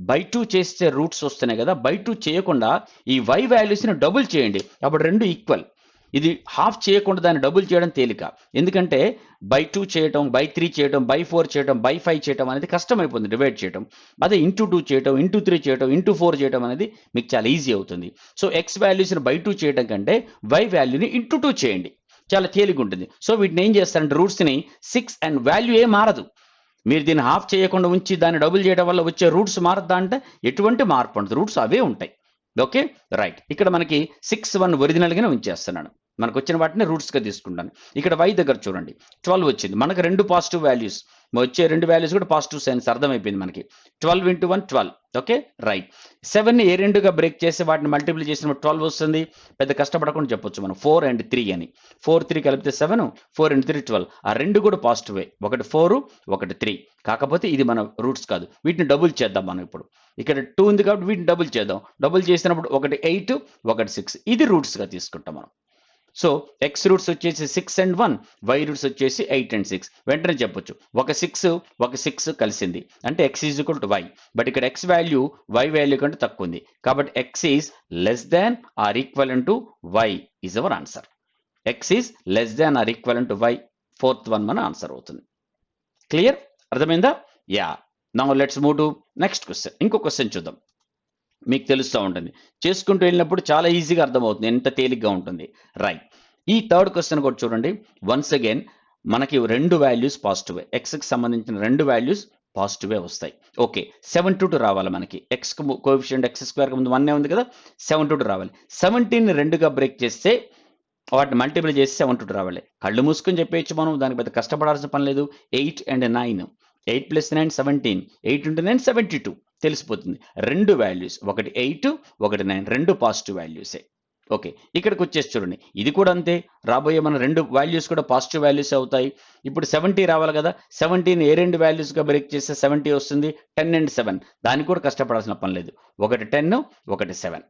బై 2 చేస్తే రూట్స్ వస్తున్నాయి కదా, బై 2 చేయకుండా ఈ y వాల్యూస్ని డబుల్ చేయండి, అప్పుడు రెండు ఈక్వల్. ఇది హాఫ్ చేయకుండా దాన్ని డబుల్ చేయడం తేలిక, ఎందుకంటే బై 2 చేయటం, బై 3 చేయటం, బై 4 చేయటం, బై 5 చేయటం అనేది కష్టమైపోతుంది డివైడ్ చేయటం. అదే ఇంటూ 2 చేయటం, ఇంటూ 3 చేయటం, ఇంటూ 4 చేయటం అనేది మీకు చాలా ఈజీ అవుతుంది. సో ఎక్స్ వాల్యూస్ని బై 2 చేయడం కంటే వై వాల్యూని ఇంటూ 2 చేయండి, చాలా తేలిక ఉంటుంది. సో వీటిని ఏం చేస్తారంటే రూట్స్ని 6 అండ్ వాల్యూ ఏం మారదు. మీరు దీన్ని హాఫ్ చేయకుండా ఉంచి దాన్ని డబుల్ చేయడం వల్ల వచ్చే రూట్స్ మారద్దా అంటే ఎటువంటి మార్పు ఉండదు, రూట్స్ అవే ఉంటాయి. ఓకే రైట్, ఇక్కడ మనకి 6, 1 ఒరిజినల్గానే ఉంచేస్తున్నాను, మనకు వచ్చిన వాటిని రూట్స్గా తీసుకుంటాను. ఇక్కడ y దగ్గర చూడండి 12 వచ్చింది, మనకు రెండు పాజిటివ్ వాల్యూస్, వచ్చే రెండు వాల్యూస్ కూడా పాజిటివ్ సైన్స్ అర్థమైపోయింది మనకి. 12 × 1 12. ఓకే రైట్, 7ని ఏ రెండుగా బ్రేక్ చేసి వాటిని మల్టిప్లై చేసినప్పుడు 12 వస్తుంది. పెద్ద కష్టపడకుండా చెప్పొచ్చు మనం 4 and 3 అని. 4, 3 కలిపితే 7, 4 × 3 12. ఆ రెండు కూడా పాజిటివే, ఒకటి 4, ఒకటి 3. కాకపోతే ఇది మన రూట్స్ కాదు, వీటిని డబుల్ చేద్దాం మనం ఇప్పుడు. ఇక్కడ 2 ఉంది కాబట్టి వీటిని డబుల్ చేద్దాం, డబుల్ చేసినప్పుడు ఒకటి 8, ఒకటి 6, ఇది రూట్స్గా తీసుకుంటాం మనం. సో ఎక్స్ రూట్స్ వచ్చేసి 6 and 1, వై రూట్స్ వచ్చేసి 8 and 6. వెంటనే చెప్పొచ్చు ఒక 6 కలిసింది అంటే x is equal to why, but ఇక్కడ x వాల్యూ y వాల్యూ కంటే తక్కువ ఉంది కాబట్టి x is less than or equal to y is our answer. x is less than or equal to y, 4th one మన answer అవుతుంది. Clear, అర్థమైందా? Yeah, now let's move to next question. ఇంకో question చూద్దాం, మీకు తెలుస్తూ ఉంటుంది, చేసుకుంటూ వెళ్ళినప్పుడు చాలా ఈజీగా అర్థమవుతుంది, ఎంత తేలిగ్గా ఉంటుంది. రైట్, ఈ థర్డ్ క్వశ్చన్ కూడా చూడండి. వన్స్ అగైన్ మనకి రెండు వాల్యూస్ పాజిటివే, ఎక్స్కి సంబంధించిన రెండు వాల్యూస్ పాజిటివే వస్తాయి. ఓకే, 7/2 రావాలి మనకి, ఎక్స్ కోఎఫిషియంట్ x² ముందు 1 ఉంది కదా, 7/2 రావాలి. 17ని రెండుగా బ్రేక్ చేస్తే వాటిని మల్టిప్లై చేసి 7/2 రావాలి. కళ్ళు మూసుకొని చెప్పేయచ్చు మనం, దానికి పెద్ద కష్టపడాల్సిన పని లేదు. 8 and 9, 8 + 9 17, 8 × 9 72 తెలిసిపోతుంది. రెండు వాల్యూస్, ఒకటి 8, ఒకటి 9, రెండు పాజిటివ్ వాల్యూసే. ఓకే, ఇక్కడికి వచ్చేసి చూడండి, ఇది కూడా అంతే, రాబోయే మన రెండు వాల్యూస్ కూడా పాజిటివ్ వాల్యూస్ అవుతాయి. ఇప్పుడు 70 రావాలి కదా, 17ని ఏ రెండు వాల్యూస్గా బ్రేక్ చేస్తే 70 వస్తుంది, 10 and 7. దానికి కూడా కష్టపడాల్సిన పని లేదు, ఒకటి 10, ఒకటి 7.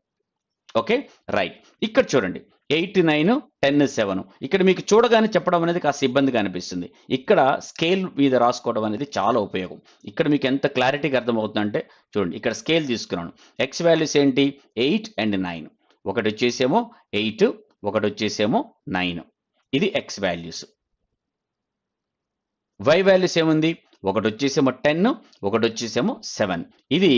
ఓకే రైట్, ఇక్కడ చూడండి 8, 9, 10, 7. ఇక్కడ మీకు చూడగానే చెప్పడం అనేది కాస్త ఇబ్బందిగా అనిపిస్తుంది, ఇక్కడ స్కేల్ మీద రాసుకోవడం అనేది చాలా ఉపయోగం. ఇక్కడ మీకు ఎంత క్లారిటీగా అర్థమవుతుందంటే చూడండి, ఇక్కడ స్కేల్ తీసుకున్నాను, ఎక్స్ వాల్యూస్ ఏంటి 8 and 9, ఒకటి వచ్చేసేమో 8, ఒకటి వచ్చేసేమో 9, ఇది ఎక్స్ వాల్యూస్. వై వాల్యూస్ ఏముంది, ఒకటి వచ్చేసేమో 10, ఒకటి వచ్చేసేమో 7, ఇది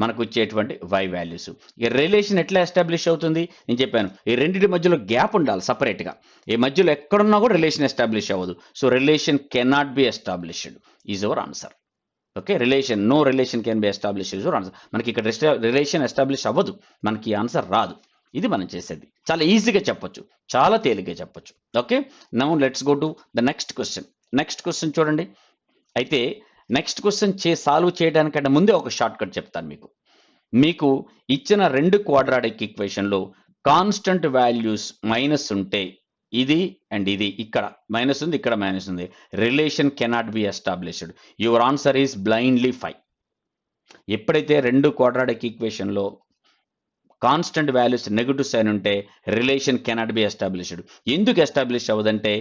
మనకు వచ్చేటువంటి వై వాల్యూస్. ఈ రిలేషన్ ఎట్లా ఎస్టాబ్లిష్ అవుతుంది నేను చెప్పాను, ఈ రెండింటి మధ్యలో గ్యాప్ ఉండాలి సపరేట్గా, ఈ మధ్యలో ఎక్కడున్నా కూడా రిలేషన్ ఎస్టాబ్లిష్ అవ్వదు. So relation cannot be established is our answer. Okay, relation, no relation can be establish is our answer. మనకి ఇక్కడ రిలేషన్ ఎస్టాబ్లిష్ అవ్వదు, మనకి ఆన్సర్ రాదు. ఇది మనం చేసేది, చాలా ఈజీగా చెప్పొచ్చు, చాలా తేలిగ్గా చెప్పొచ్చు. Okay, now let's go to the next question. Next question చూడండి. అయితే నెక్స్ట్ క్వశ్చన్ సాల్వ్ చేయడానికంటే ముందే ఒక షార్ట్ కట్ చెప్తాను మీకు ఇచ్చిన రెండు క్వాడ్రాటిక్ ఈక్వేషన్లో కాన్స్టెంట్ వాల్యూస్ మైనస్ ఉంటే, ఇది అండ్ ఇది, ఇక్కడ మైనస్ ఉంది, ఇక్కడ మైనస్ ఉంది, relation cannot be established. Your answer is blindly 5. ఎప్పుడైతే రెండు క్వాడ్రాటిక్ ఈక్వేషన్లో కాన్స్టెంట్ వాల్యూస్ నెగిటివ్ సైన్ ఉంటే రిలేషన్ కెనాట్ బి ఎస్టాబ్లిష్డ్. ఎందుకు ఎస్టాబ్లిష్ అవ్వదంటే,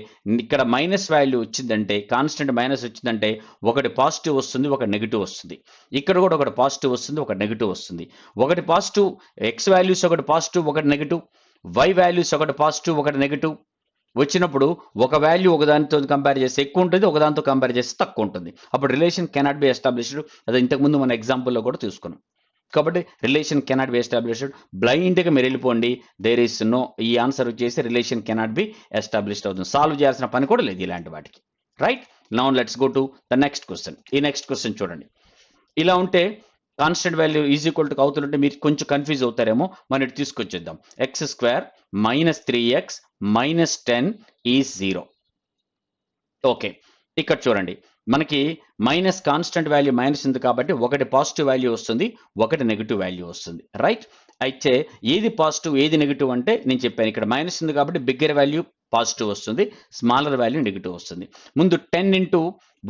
ఇక్కడ మైనస్ వాల్యూ వచ్చిందంటే, కాన్స్టెంట్ మైనస్ వచ్చిందంటే ఒకటి పాజిటివ్ వస్తుంది, ఒక నెగిటివ్ వస్తుంది. ఇక్కడ కూడా ఒకటి పాజిటివ్ వస్తుంది, ఒక నెగిటివ్ వస్తుంది. ఒకటి పాజిటివ్, ఎక్స్ వాల్యూస్ ఒకటి పాజిటివ్, ఒకటి నెగిటివ్, వై వాల్యూస్ ఒకటి పాజిటివ్, ఒకటి నెగిటివ్ వచ్చినప్పుడు ఒక వాల్యూ ఒకదానితో కంపేర్ చేస్తే ఎక్కువ ఉంటుంది, ఒకదానితో కంపేర్ చేస్తే తక్కువ ఉంటుంది. అప్పుడు రిలేషన్ కెనాట్ బి ఎస్టాబ్లిష్డ్. అది ఇంతకుముందు మన ఎగ్జాంపుల్లో కూడా తీసుకున్నాం. కాబట్టి రిలేషన్ కెనాట్ బి ఎస్టాబ్లిష్డ్. బ్లైండ్గా మీరు వెళ్ళిపోండి, దేర్ ఈస్ నో, ఈ ఆన్సర్ వచ్చేసి రిలేషన్ కెనాట్ బి ఎస్టాబ్లిష్డ్ అవుతుంది. సాల్వ్ చేయాల్సిన పని కూడా లేదు ఇలాంటి వాటికి. Right, now let's go to the next question. ఈ నెక్స్ట్ క్వశ్చన్ చూడండి, ఇలా ఉంటే constant value is equal to అవుతుంటే మీరు కొంచెం కన్ఫ్యూజ్ అవుతారేమో, మనం ఇటు తీసుకొచ్చేద్దాం. x² - 3x - 10 is 0. ఓకే, ఇక్కడ చూడండి, మనకి మైనస్ కాన్స్టెంట్ వాల్యూ మైనస్ ఉంది కాబట్టి ఒకటి పాజిటివ్ వాల్యూ వస్తుంది, ఒకటి నెగిటివ్ వాల్యూ వస్తుంది, రైట్. అయితే ఏది పాజిటివ్ ఏది నెగిటివ్ అంటే నేను చెప్పాను, ఇక్కడ మైనస్ ఉంది కాబట్టి బిగ్గర్ వాల్యూ పాజిటివ్ వస్తుంది, స్మాలర్ వాల్యూ నెగిటివ్ వస్తుంది. ముందు 10 ఇంటూ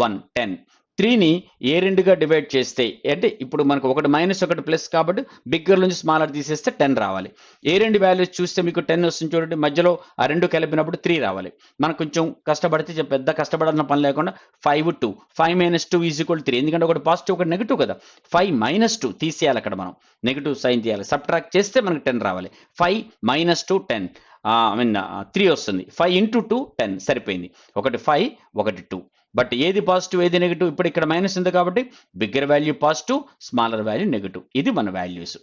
1 10, 3ని ఏ రెండుగా డివైడ్ చేస్తే, అంటే ఇప్పుడు మనకు ఒకటి మైనస్ ఒకటి ప్లస్ కాబట్టి బిగ్గర్ నుంచి స్మాలర్ తీసేస్తే 10 రావాలి. ఏ రెండు వాల్యూస్ చూస్తే మీకు 10 వస్తుంది చూడండి, మధ్యలో ఆ రెండు కలిపినప్పుడు 3 రావాలి. మనం కొంచెం కష్టపడితే పెద్ద కష్టపడాల్సిన పని లేకుండా 5 2 5 మైనస్ 2 ఈజ్ ఈక్వల్ 3, ఎందుకంటే ఒకటి పాజిటివ్ ఒకటి నెగిటివ్ కదా. 5 మైనస్ 2 తీసేయాలి, అక్కడ మనం నెగిటివ్ సైన్ తీయాలి, సబ్ట్రాక్ట్ చేస్తే మనకు 10 రావాలి. 5 మైనస్ 2 10, ఐ మీన్ 3 వస్తుంది. 5 ఇంటూ 2 10 సరిపోయింది. ఒకటి 5 ఒకటి 2, బట్ ఏది పాజిటివ్ ఏది నెగిటివ్, ఇప్పుడు ఇక్కడ మైనస్ ఉంది కాబట్టి bigger value positive, smaller value negative. ఇది మన వాల్యూస్.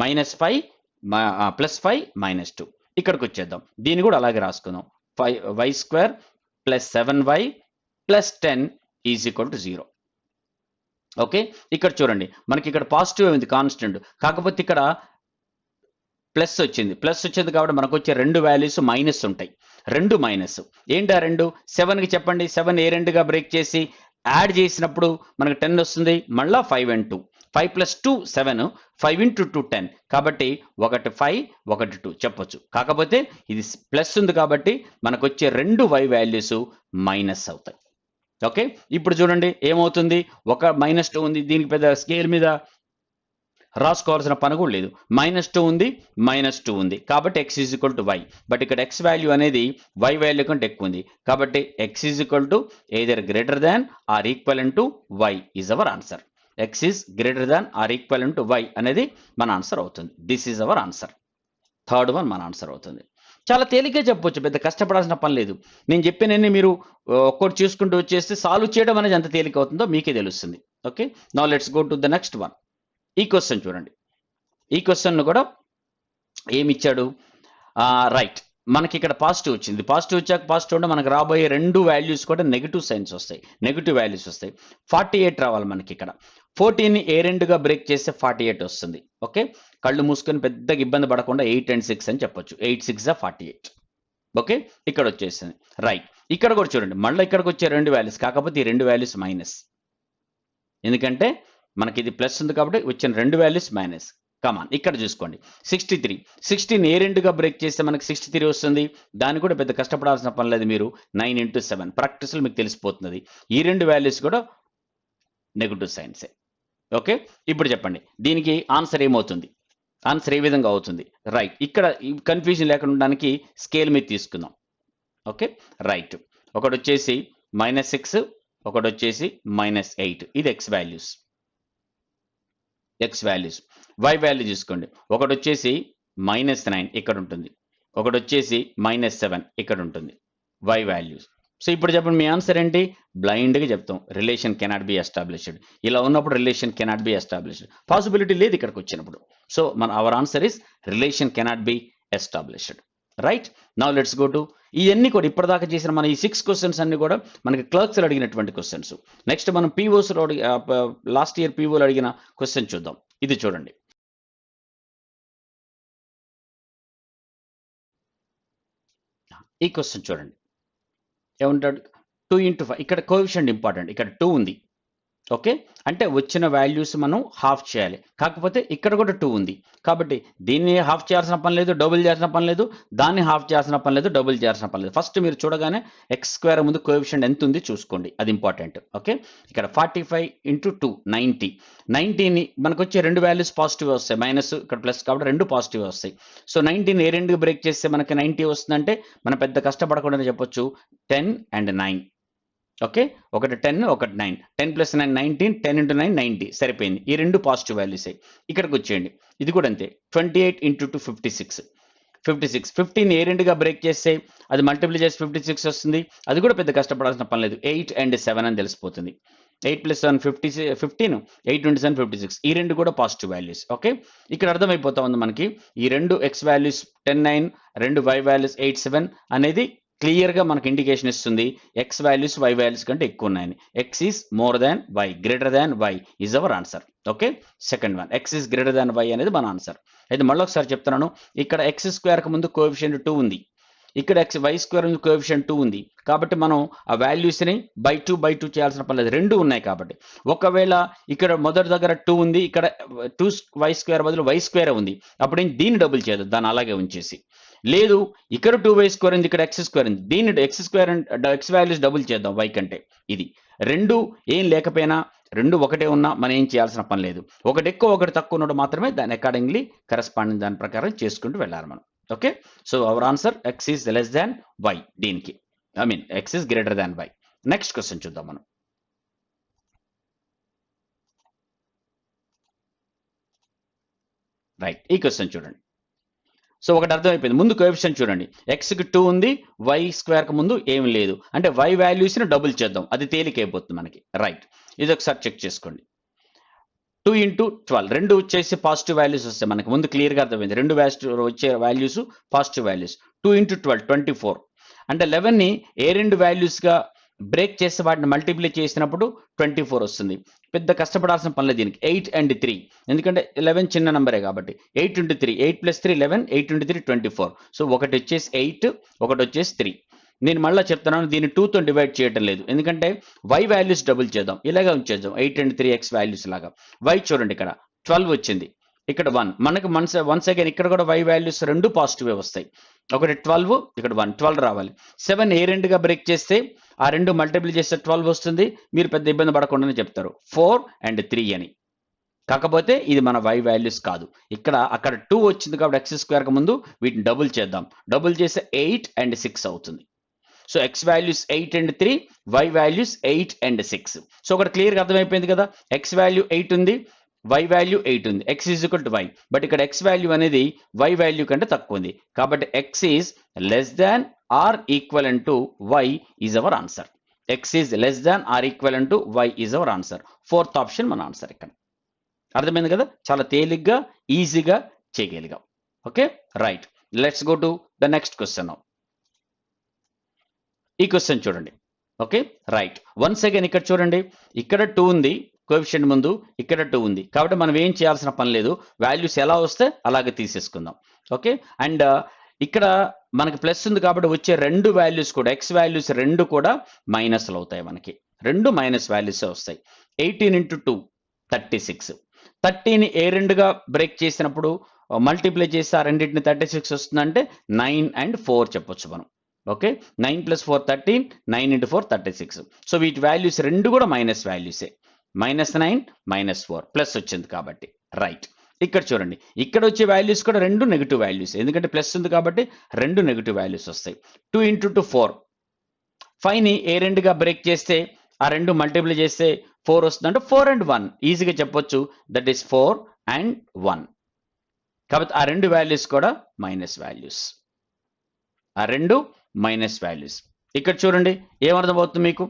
-5 +5 -2. ఇక్కడికి వచ్చేద్దాం, దీన్ని కూడా అలాగే రాసుకుందాం. 5y² + 7y + 10 is equal to 0. Okay, ఇక్కడ చూడండి మనకి ఇక్కడ పాజిటివ్ ఉంది కాన్స్టెంట్, కాకపోతే ఇక్కడ ప్లస్ వచ్చింది కాబట్టి మనకు వచ్చే రెండు వాల్యూస్ మైనస్ ఉంటాయి, రెండు మైనస్. ఏంటి ఆ రెండు? 7కి చెప్పండి, 7 ఏ రెండుగా బ్రేక్ చేసి యాడ్ చేసినప్పుడు మనకు 10 వస్తుంది, మళ్ళీ 5 and 2, 5 + 2 7, 5 into 2 10, కాబట్టి ఒకటి 5 ఒకటి 2 చెప్పొచ్చు. కాకపోతే ఇది ప్లస్ ఉంది కాబట్టి మనకు వచ్చే రెండు y వాల్యూస్ మైనస్ అవుతాయి. ఓకే, ఇప్పుడు చూడండి ఏమవుతుంది, ఒక -2 ఉంది, దీనికి పెద్ద స్కేల్ మీద రాసుకోవాల్సిన పని కూడా లేదు. -2 ఉంది, -2 ఉంది కాబట్టి x is equal to y. But ఇక్కడ x వాల్యూ అనేది y వాల్యూ కంటే ఎక్కువ ఉంది కాబట్టి x is equal to either greater than or equivalent to y is our answer. x is greater than or equivalent to y అనేది మన answer అవుతుంది. This is our answer. Third one మన answer అవుతుంది. చాలా తేలిగ్గా చెప్పొచ్చు, పెద్ద కష్టపడాల్సిన పని లేదు. నేను చెప్పినన్ని మీరు ఒక్కటి చూసుకుంటూ వచ్చేస్తే సాల్వ్ చేయడం అనేది ఎంత తేలిక అవుతుందో మీకే తెలుస్తుంది. Okay, now let's go to the next one. ఈ క్వశ్చన్ చూడండి, ఈ క్వశ్చన్ కూడా ఏమి ఇచ్చాడు, రైట్. మనకి ఇక్కడ పాజిటివ్ వచ్చింది, పాజిటివ్ వచ్చాక పాజిటివ్ ఉంటే మనకు రాబోయే రెండు వాల్యూస్ కూడా నెగిటివ్ సైన్స్ వస్తాయి, నెగిటివ్ వాల్యూస్ వస్తాయి. 48 రావాలి మనకి ఇక్కడ. 14ని ఏ రెండుగా బ్రేక్ చేస్తే 48 వస్తుంది. ఓకే, కళ్ళు మూసుకొని పెద్దగా ఇబ్బంది పడకుండా 8 and 6 అని చెప్పొచ్చు. 8 6 48. ఓకే, ఇక్కడ వచ్చేసింది, రైట్. ఇక్కడ కూడా చూడండి, మళ్ళీ ఇక్కడికి వచ్చే రెండు వాల్యూస్, కాకపోతే ఈ రెండు వాల్యూస్ మైనస్, ఎందుకంటే మనకి ఇది ప్లస్ ఉంది కాబట్టి వచ్చిన రెండు వాల్యూస్ మైనస్. కమాన్, ఇక్కడ చూసుకోండి 63. 16 ఏ రెండుగా బ్రేక్ చేస్తే మనకి 63 వస్తుంది. దాన్ని కూడా పెద్ద కష్టపడాల్సిన పని లేదు, మీరు 9 into 7 ప్రాక్టీస్లో మీకు తెలిసిపోతుంది. ఈ రెండు వాల్యూస్ కూడా నెగిటివ్ సైన్సే. ఓకే, ఇప్పుడు చెప్పండి దీనికి ఆన్సర్ ఏమవుతుంది, ఆన్సర్ ఏ విధంగా అవుతుంది? రైట్, ఇక్కడ కన్ఫ్యూజన్ లేకుండా ఉండడానికి స్కేల్ మీద తీసుకుందాం. Okay, right. ఒకటి వచ్చేసి -6, ఒకటి వచ్చేసి -8. ఇది x వాల్యూస్. y వాల్యూ చూసుకోండి, ఒకటి వచ్చేసి -9 ఇక్కడ ఉంటుంది, ఒకటి వచ్చేసి -7 ఇక్కడ ఉంటుంది, y వాల్యూస్. సో ఇప్పుడు చెప్పండి మీ ఆన్సర్ ఏంటి? బ్లైండ్గా చెప్తాం, రిలేషన్ కెనాట్ బి ఎస్టాబ్లిష్డ్. ఇలా ఉన్నప్పుడు relation cannot be established, possibility లేదు ఇక్కడికి వచ్చినప్పుడు. So our answer is relation cannot be established. Right, now let's go to ఇవన్నీ కూడా ఇప్పటిదాకా చేసిన మన ఈ 6 క్వశ్చన్స్ అన్ని కూడా మనకి క్లర్క్స్లో అడిగినటువంటి క్వశ్చన్స్. నెక్స్ట్ మనం పీఓస్లో లాస్ట్ ఇయర్ పీఓలో అడిగిన క్వశ్చన్ చూద్దాం. ఇది చూడండి, ఈ క్వశ్చన్ చూడండి ఏమంటాడు, 2 into 5. ఇక్కడ కోఎఫిషియంట్ ఇంపార్టెంట్, ఇక్కడ 2 ఉంది. ఓకే, అంటే వచ్చిన వాల్యూస్ మనం హాఫ్ చేయాలి, కాకపోతే ఇక్కడ కూడా 2 ఉంది కాబట్టి దీన్ని హాఫ్ చేయాల్సిన పని లేదు, డబుల్ చేయాల్సిన పని లేదు, దాన్ని హాఫ్ చేయాల్సిన పని లేదు, డబుల్ చేయాల్సిన పని లేదు. ఫస్ట్ మీరు చూడగానే x² ముందు కోఎఫిషియంట్ ఎంత ఉంది చూసుకోండి, అది ఇంపార్టెంట్. ఓకే, ఇక్కడ 45 into 2 90. 90ని మనకు వచ్చే రెండు వాల్యూస్ పాజిటివ్ వస్తాయి, మైనస్ ఇక్కడ ప్లస్ కాబట్టి రెండు పాజిటివ్ వస్తాయి. సో 90ని ఏ రెండు బ్రేక్ చేస్తే మనకి 90 వస్తుందంటే మనం పెద్ద కష్టపడకుండా చెప్పొచ్చు 10 and 9. ఓకే, ఒకటి 10 ఒకటి 9, 10 + 9 19, 10 into 9 90 సరిపోయింది. ఈ రెండు పాజిటివ్ వాల్యూస్. ఇక్కడికి వచ్చేయండి, ఇది కూడా అంతే, 28 into 2 56. 15 ఏ రెండుగా బ్రేక్ చేస్తే అది మల్టిప్లై చేసి 56 వస్తుంది, అది కూడా పెద్ద కష్టపడాల్సిన పని లేదు, 8 and 7 అని తెలిసిపోతుంది. 8 + 7 15, 8 into 7 56. ఈ రెండు కూడా పాజిటివ్ వాల్యూస్. ఓకే, ఇక్కడ అర్థమైపోతా ఉంది మనకి ఈ రెండు x వాల్యూస్ 10 9, రెండు y వాల్యూస్ 8 7 అనేది క్లియర్గా మనకి ఇండికేషన్ ఇస్తుంది x వాల్యూస్ y వాల్యూస్ కంటే ఎక్కువ ఉన్నాయని. x is more than y, greater than y is our answer. Okay, second one x is greater than y అనేది మన ఆన్సర్. అయితే మళ్ళీ ఒకసారి చెప్తున్నాను, ఇక్కడ x² ముందు కోఎఫిషియంట్ 2 ఉంది, ఇక్కడ వై స్క్వేర్ ఉంది, కోఎఫిషియంట్ 2 ఉంది కాబట్టి మనం ఆ వాల్యూస్ని బై టూ చేయాల్సిన పని లేదు, రెండు ఉన్నాయి కాబట్టి. ఒకవేళ ఇక్కడ మొదటి దగ్గర 2 ఉంది, ఇక్కడ 2 వై స్క్వేర్ బదులు వై స్క్వేర్ ఉంది, అప్పుడు దీన్ని డబుల్ చేద్దాం, దాన్ని అలాగే ఉంచేసి. లేదు ఇక్కడ 2y స్క్వేర్ ఉంది, ఇక్కడ ఎక్స్ స్క్వేర్ ఉంది, దీన్ని ఎక్స్ వాల్యూస్ డబుల్ చేద్దాం వై కంటే. ఇది రెండు ఏం లేకపోయినా రెండు ఒకటే ఉన్నా మనం ఏం చేయాల్సిన పని లేదు. ఒకటి ఎక్కువ ఒకటి తక్కువ ఉన్నప్పుడు మాత్రమే దాని అకార్డింగ్లీ కరెస్పాండింగ్ దాని ప్రకారం చేసుకుంటూ వెళ్ళాలి మనం. Okay, so our answer X is less than Y, దీనికి I mean X is greater than Y. Next question చూద్దాం మనం. రైట్, ఈ క్వశ్చన్ చూడండి. సో ఒకటి అర్థమైపోయింది. ముందు కోఎఫిషియంట్ చూడండి, ఎక్స్కి 2 ఉంది, వై స్క్వేర్కి ముందు ఏమి లేదు, అంటే వై వాల్యూస్ని డబుల్ చేద్దాం, అది తేలికైపోతుంది మనకి. రైట్, ఇది ఒకసారి చెక్ చేసుకోండి. 2 into 12 రెండు వచ్చేసి పాజిటివ్ వాల్యూస్ వస్తాయి మనకి, ముందు క్లియర్గా అర్థమైంది. రెండు వచ్చే వాల్యూస్ పాజిటివ్ వాల్యూస్. 2 into 12 24, అంటే 11ని ఏ రెండు వాల్యూస్గా బ్రేక్ చేసి వాటిని మల్టిప్లై చేసినప్పుడు 24 వస్తుంది. పెద్ద కష్టపడాల్సిన పనిలేదు దీనికి. 8 and 3, ఎందుకంటే 11 చిన్న నెంబరే కాబట్టి. 8 into 3, 8 plus 3 11, 8 into 3 24. సో ఒకటి వచ్చేసి 8, ఒకటి వచ్చేసి 3. నేను మళ్ళీ చెప్తున్నాను, దీన్ని 2తో డివైడ్ చేయడం లేదు, ఎందుకంటే వై వాల్యూస్ డబుల్ చేద్దాం, ఇలాగా ఉంచేద్దాం 8 and 3 ఎక్స్ వాల్యూస్ లాగా. వై చూడండి, ఇక్కడ 12 వచ్చింది, ఇక్కడ 1. మనకు వన్స్ అగైన్ ఇక్కడ కూడా వై వాల్యూస్ రెండు పాజిటివే వస్తాయి. ఒకటి 12, ఇక్కడ 1, 12 రావాలి. 7 ఏ రెండుగా బ్రేక్ చేస్తే ఆ రెండు మల్టిపుల్ చేస్తే 12 వస్తుంది. మీరు పెద్ద ఇబ్బంది పడకుండానే చెప్తారు 4 and 3 అని. కాకపోతే ఇది మన వై వాల్యూస్ కాదు, అక్కడ 2 వచ్చింది కాబట్టి ఎక్స్ స్క్వేర్కి ముందు వీటిని డబుల్ చేద్దాం. డబుల్ చేస్తే 8 and 6 అవుతుంది. So x values 8 and 3, y values 8 and 6. So ఒకటి క్లియర్గా అర్థమైపోయింది కదా, ఎక్స్ వాల్యూ 8 ఉంది, వై వాల్యూ 8 ఉంది, X is equal to why. But ఇక్కడ ఎక్స్ వాల్యూ అనేది వై వాల్యూ కంటే తక్కువ ఉంది కాబట్టి X is less than or equivalent to why is our answer. X is less than or equivalent to why is our answer. Fourth option మన ఆన్సర్. ఇక్కడ అర్థమైంది కదా, చాలా తేలిగ్గా ఈజీగా చేయగలిగాం. Okay, right, let's go to the next question now. ఈ క్వశ్చన్ చూడండి. ఓకే, రైట్, వన్స్ అగైన్ ఇక్కడ చూడండి, ఇక్కడ 2 ఉంది కోఎఫిషియంట్ ముందు, ఇక్కడ 2 ఉంది కాబట్టి మనం ఏం చేయాల్సిన పని లేదు, వాల్యూస్ ఎలా వస్తే అలాగే తీసేసుకుందాం. ఓకే, అండ్ ఇక్కడ మనకి ప్లస్ ఉంది కాబట్టి వచ్చే రెండు వాల్యూస్ కూడా ఎక్స్ వాల్యూస్ రెండు కూడా మైనస్లు అవుతాయి, మనకి రెండు మైనస్ వాల్యూసే వస్తాయి. 18 into 2 36. 30ని ఏ రెండుగా బ్రేక్ చేసినప్పుడు మల్టిప్లై చేసి ఆ రెండింటిని 36 వస్తుందంటే 9 and 4 చెప్పొచ్చు మనం. Okay, 9 plus 4 13, 9 into 4 36. సో వీటి వాల్యూస్ రెండు కూడా మైనస్ వాల్యూసే, -9 -4 ప్లస్ వచ్చింది కాబట్టి. రైట్, ఇక్కడ చూడండి, ఇక్కడ వచ్చే వాల్యూస్ కూడా రెండు నెగిటివ్ వాల్యూస్, ఎందుకంటే ప్లస్ ఉంది కాబట్టి రెండు నెగిటివ్ వాల్యూస్ వస్తాయి. 2 into 2 4. 5ని ఏ రెండుగా బ్రేక్ చేస్తే ఆ రెండు మల్టిప్లై చేస్తే 4 వస్తుందంటే 4 and 1 ఈజీగా చెప్పొచ్చు, దట్ ఈస్ 4 and 1. కాబట్టి ఆ రెండు వాల్యూస్ కూడా మైనస్ వాల్యూస్, ఆ రెండు మైనస్ వాల్యూస్. ఇక్కడ చూడండి ఏమర్థమవుతుంది మీకు,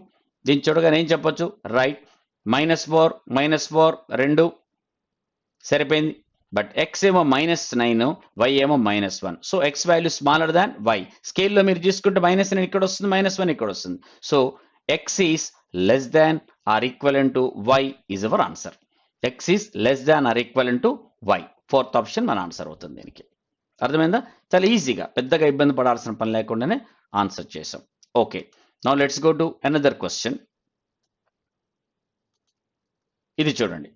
దీన్ని చూడగానే ఏం చెప్పొచ్చు, రైట్, -4 రెండు సరిపోయింది. బట్ ఎక్స్ ఏమో -9, వై ఏమో -1. So x value smaller than y. స్కేల్లో మీరు చూసుకుంటే -9 ఇక్కడ వస్తుంది, -1 ఇక్కడ వస్తుంది. So x is less than or equivalent to why is our answer. X is less than or equivalent to y. Fourth option మన ఆన్సర్ అవుతుంది దీనికి. అర్థమైందా, చాలా ఈజీగా పెద్దగా ఇబ్బంది పడాల్సిన పని లేకుండానే ఆన్సర్ చేసాం. Okay, now let's go to another question. ఇది చూడండి.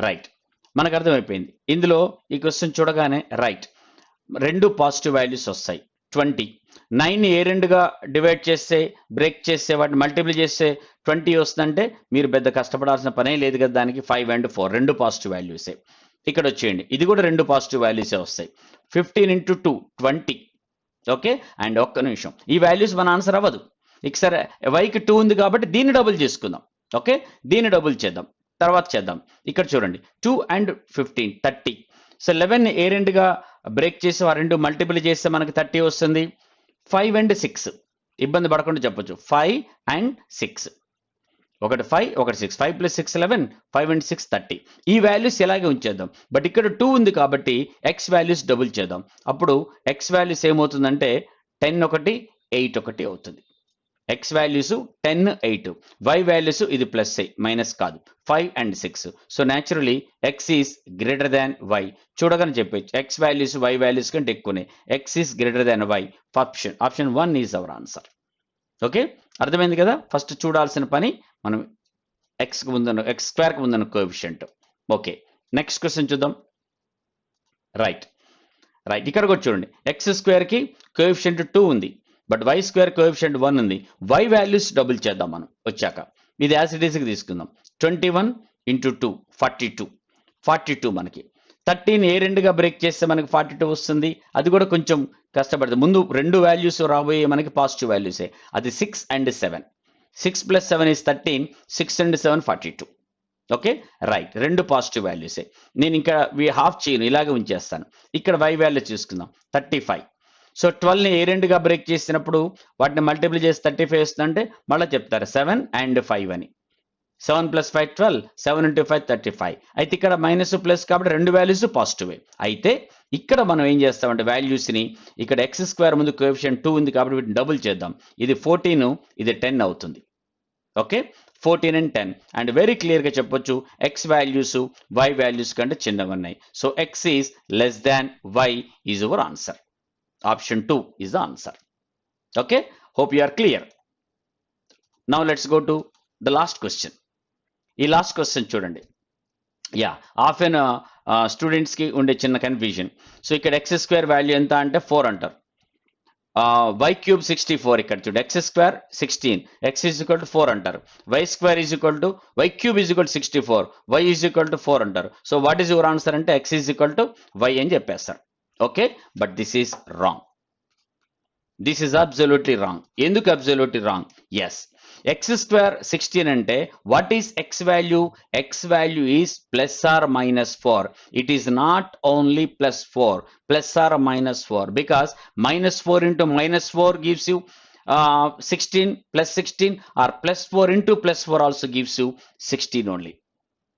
రైట్, మనకు అర్థమైపోయింది. ఇందులో ఈ క్వశ్చన్ చూడగానే రైట్, రెండు పాజిటివ్ వాల్యూస్ వస్తాయి. 20, 9ని ఏ రెండుగా డివైడ్ చేస్తే బ్రేక్ చేస్తే వాటిని మల్టిప్లై చేస్తే 20 వస్తుందంటే మీరు పెద్ద కష్టపడాల్సిన పనే లేదు కదా దానికి. 5 and 4 రెండు పాజిటివ్ వాల్యూసే. ఇక్కడ వచ్చేయండి, ఇది కూడా రెండు పాజిటివ్ వాల్యూసే వస్తాయి. 15 into 2 20. ఓకే, అండ్ ఒక్క నిమిషం, ఈ వాల్యూస్ మన ఆన్సర్ అవ్వదు. ఒకసారి వైకి 2 ఉంది కాబట్టి దీన్ని డబుల్ చేసుకుందాం. ఓకే, దీన్ని డబుల్ చేద్దాం, తర్వాత చేద్దాం. ఇక్కడ చూడండి 2 and 15 30. సో 11ని ఏ రెండుగా బ్రేక్ చేసి ఆ రెండు మల్టిపుల్ చేస్తే మనకి 30 వస్తుంది. 5 and 6 ఇబ్బంది పడకుండా చెప్పొచ్చు, 5 and 6. ఒకటి 5, ఒకటి 6. 5 plus 6 11, 5 and 6 30. ఈ వాల్యూస్ ఇలాగే ఉంచేద్దాం. బట్ ఇక్కడ 2 ఉంది కాబట్టి ఎక్స్ వాల్యూస్ డబుల్ చేద్దాం. అప్పుడు ఎక్స్ వాల్యూస్ ఏమవుతుందంటే 10 1 8 1 అవుతుంది. ఎక్స్ వాల్యూస్ 10 8, వై వాల్యూస్ ఇది ప్లస్ మైనస్ కాదు 5 and 6. So naturally x is greater than y చూడగానే చెప్పచ్చు ఎక్స్ వాల్యూస్ వై వాల్యూస్ కంటే ఎక్కువనే. X is greater than y. Option 1 is our answer. Okay, అర్థమైంది కదా. ఫస్ట్ చూడాల్సిన పని మనం ఎక్స్ స్క్వేర్కి ముందున్న కోఎఫిషియంట్. ఓకే, నెక్స్ట్ క్వశ్చన్ చూద్దాం. రైట్, ఇక్కడ కూడా చూడండి ఎక్స్ స్క్వేర్కి కోఎఫిషియంట్ 2 ఉంది, బట్ వై స్క్వేర్ కోఎఫిషియంట్ 1 ఉంది. వై వాల్యూస్ డబుల్ చేద్దాం మనం వచ్చాక. ఇది యాజ్ ఇట్ ఈస్కి తీసుకుందాం. 21 × 2 42 మనకి. 13 ఏ రెండుగా బ్రేక్ చేస్తే మనకి 42 వస్తుంది. అది కూడా కొంచెం కష్టపడుతుంది. ముందు రెండు వాల్యూస్ రాబోయే మనకి పాజిటివ్ వాల్యూసే. అది 6 and 7. 6 + 7 is 13. 6 and 7 42. Okay, right, రెండు పాజిటివ్ వాల్యూసే. నేను ఇంకా హాఫ్ చేయను, ఇలాగే ఉంచేస్తాను. ఇక్కడ వై వాల్యూ చూసుకుందాం 35. సో 12ని ఏ రెండుగా బ్రేక్ చేసినప్పుడు వాటిని మల్టిపుల్ చేసి 35 వస్తుందంటే మళ్ళీ చెప్తారు 7 and 5 అని. 7 + 5 12, 7 × 5 35. అయితే ఇక్కడ మైనస్ ప్లస్ కాబట్టి రెండు వాల్యూస్ పాజిటివే. అయితే ఇక్కడ మనం ఏం చేస్తామంటే వాల్యూస్ని ఇక్కడ ఎక్స్ స్క్వేర్ ముందు కోఎఫిషియంట్ 2 ఉంది కాబట్టి వీటిని డబుల్ చేద్దాం. ఇది 14, ఇది 10 అవుతుంది. Okay, 14 and 10. అండ్ వెరీ క్లియర్గా చెప్పొచ్చు ఎక్స్ వాల్యూస్ వై వాల్యూస్ కంటే చిన్నగా ఉన్నాయి. So X is less than y is our answer. Option 2 is the answer. Okay, hope you are clear. Now let's go to the last question. ఈ last question చూడండి. Often స్టూడెంట్స్కి ఉండే చిన్న confusion. So ఇక్కడ X square value ఎంత అంటే 4 అంటారు. Y cube 64. ఇక్కడ చూడండి X square 16, X is equal to 4 అంటారు. Y square is equal to Y cube is equal to 64, Y is equal to 4 అంటారు. So what is your answer అంటే X is equal to Y అని చెప్పేస్తారు. Okay, but this is wrong. This is absolutely wrong. ఎందుకు absolutely wrong? Yes, X square 16 అంటే what is X value? X value is +or -4. It is not only +4, +or -4, because -4 × -4 gives you 16 + 16, or +4 × +4 also gives you 16 only.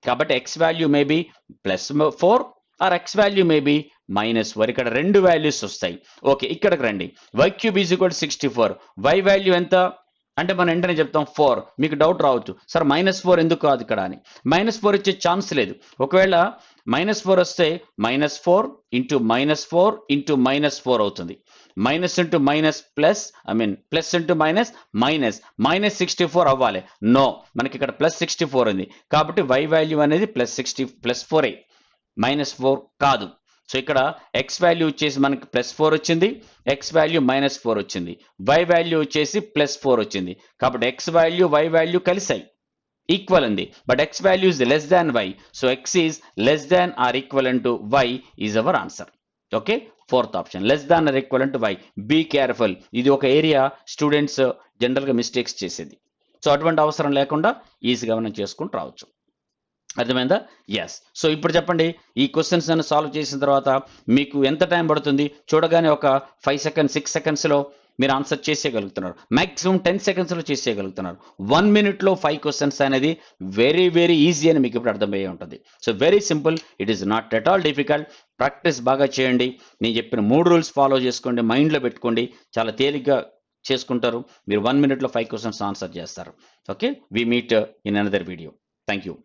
కాబట్టి X value may be +4 or x value may be -4. ఇక్కడ రెండు values వస్తాయి. Okay, ఇక్కడికి రండి. Y cube is equal to 64. Y value ఎంత అంటే మనం వెంటనే చెప్తాం 4. మీకు డౌట్ రావచ్చు, సార్ -4 ఎందుకు కాదు ఇక్కడ అని. -4 వచ్చే ఛాన్స్ లేదు. ఒకవేళ -4 వస్తే -4 × -4 × -4 అవుతుంది. Minus into minus plus, plus into minus minus, -64 అవ్వాలి. నో, మనకి ఇక్కడ +64 ఉంది కాబట్టి వై వాల్యూ అనేది +4 -4 కాదు. సో ఇక్కడ ఎక్స్ వాల్యూ వచ్చేసి మనకి +4 వచ్చింది, ఎక్స్ వాల్యూ -4 వచ్చింది, వై వాల్యూ వచ్చేసి +4 వచ్చింది. కాబట్టి ఎక్స్ వాల్యూ వై వాల్యూ కలిసాయి, ఈక్వల్ ఉంది. But X value is less than Y. So X is less than or equal to why is our answer. Okay, fourth option less than or equal to Y. Be careful, ఇది ఒక area students జనరల్గా mistakes చేసేది. సో అటువంటి అవసరం లేకుండా ఈజీగా మనం చేసుకుంటూ రావచ్చు. అర్థమైందా? ఎస్. సో ఇప్పుడు చెప్పండి, ఈ క్వశ్చన్స్ అన్ని సాల్వ్ చేసిన తర్వాత మీకు ఎంత టైం పడుతుంది? చూడగానే ఒక 5 సెకండ్స్ 6 సెకండ్స్లో మీరు ఆన్సర్ చేసేయగలుగుతున్నారు. మ్యాక్సిమం 10 సెకండ్స్లో చేసేయగలుగుతున్నారు. 1 మినిట్లో 5 క్వశ్చన్స్ అనేది వెరీ వెరీ ఈజీ అని మీకు ఇప్పుడు అర్థమయ్యే ఉంటుంది. So very simple, it is not at all difficult. Practice బాగా చేయండి. నేను చెప్పిన 3 రూల్స్ ఫాలో చేసుకోండి, మైండ్లో పెట్టుకోండి, చాలా తేలిగ్గా చేసుకుంటారు. మీరు 1 మినిట్లో 5 క్వశ్చన్స్ ఆన్సర్ చేస్తారు. Okay, we meet in another video. Thank you.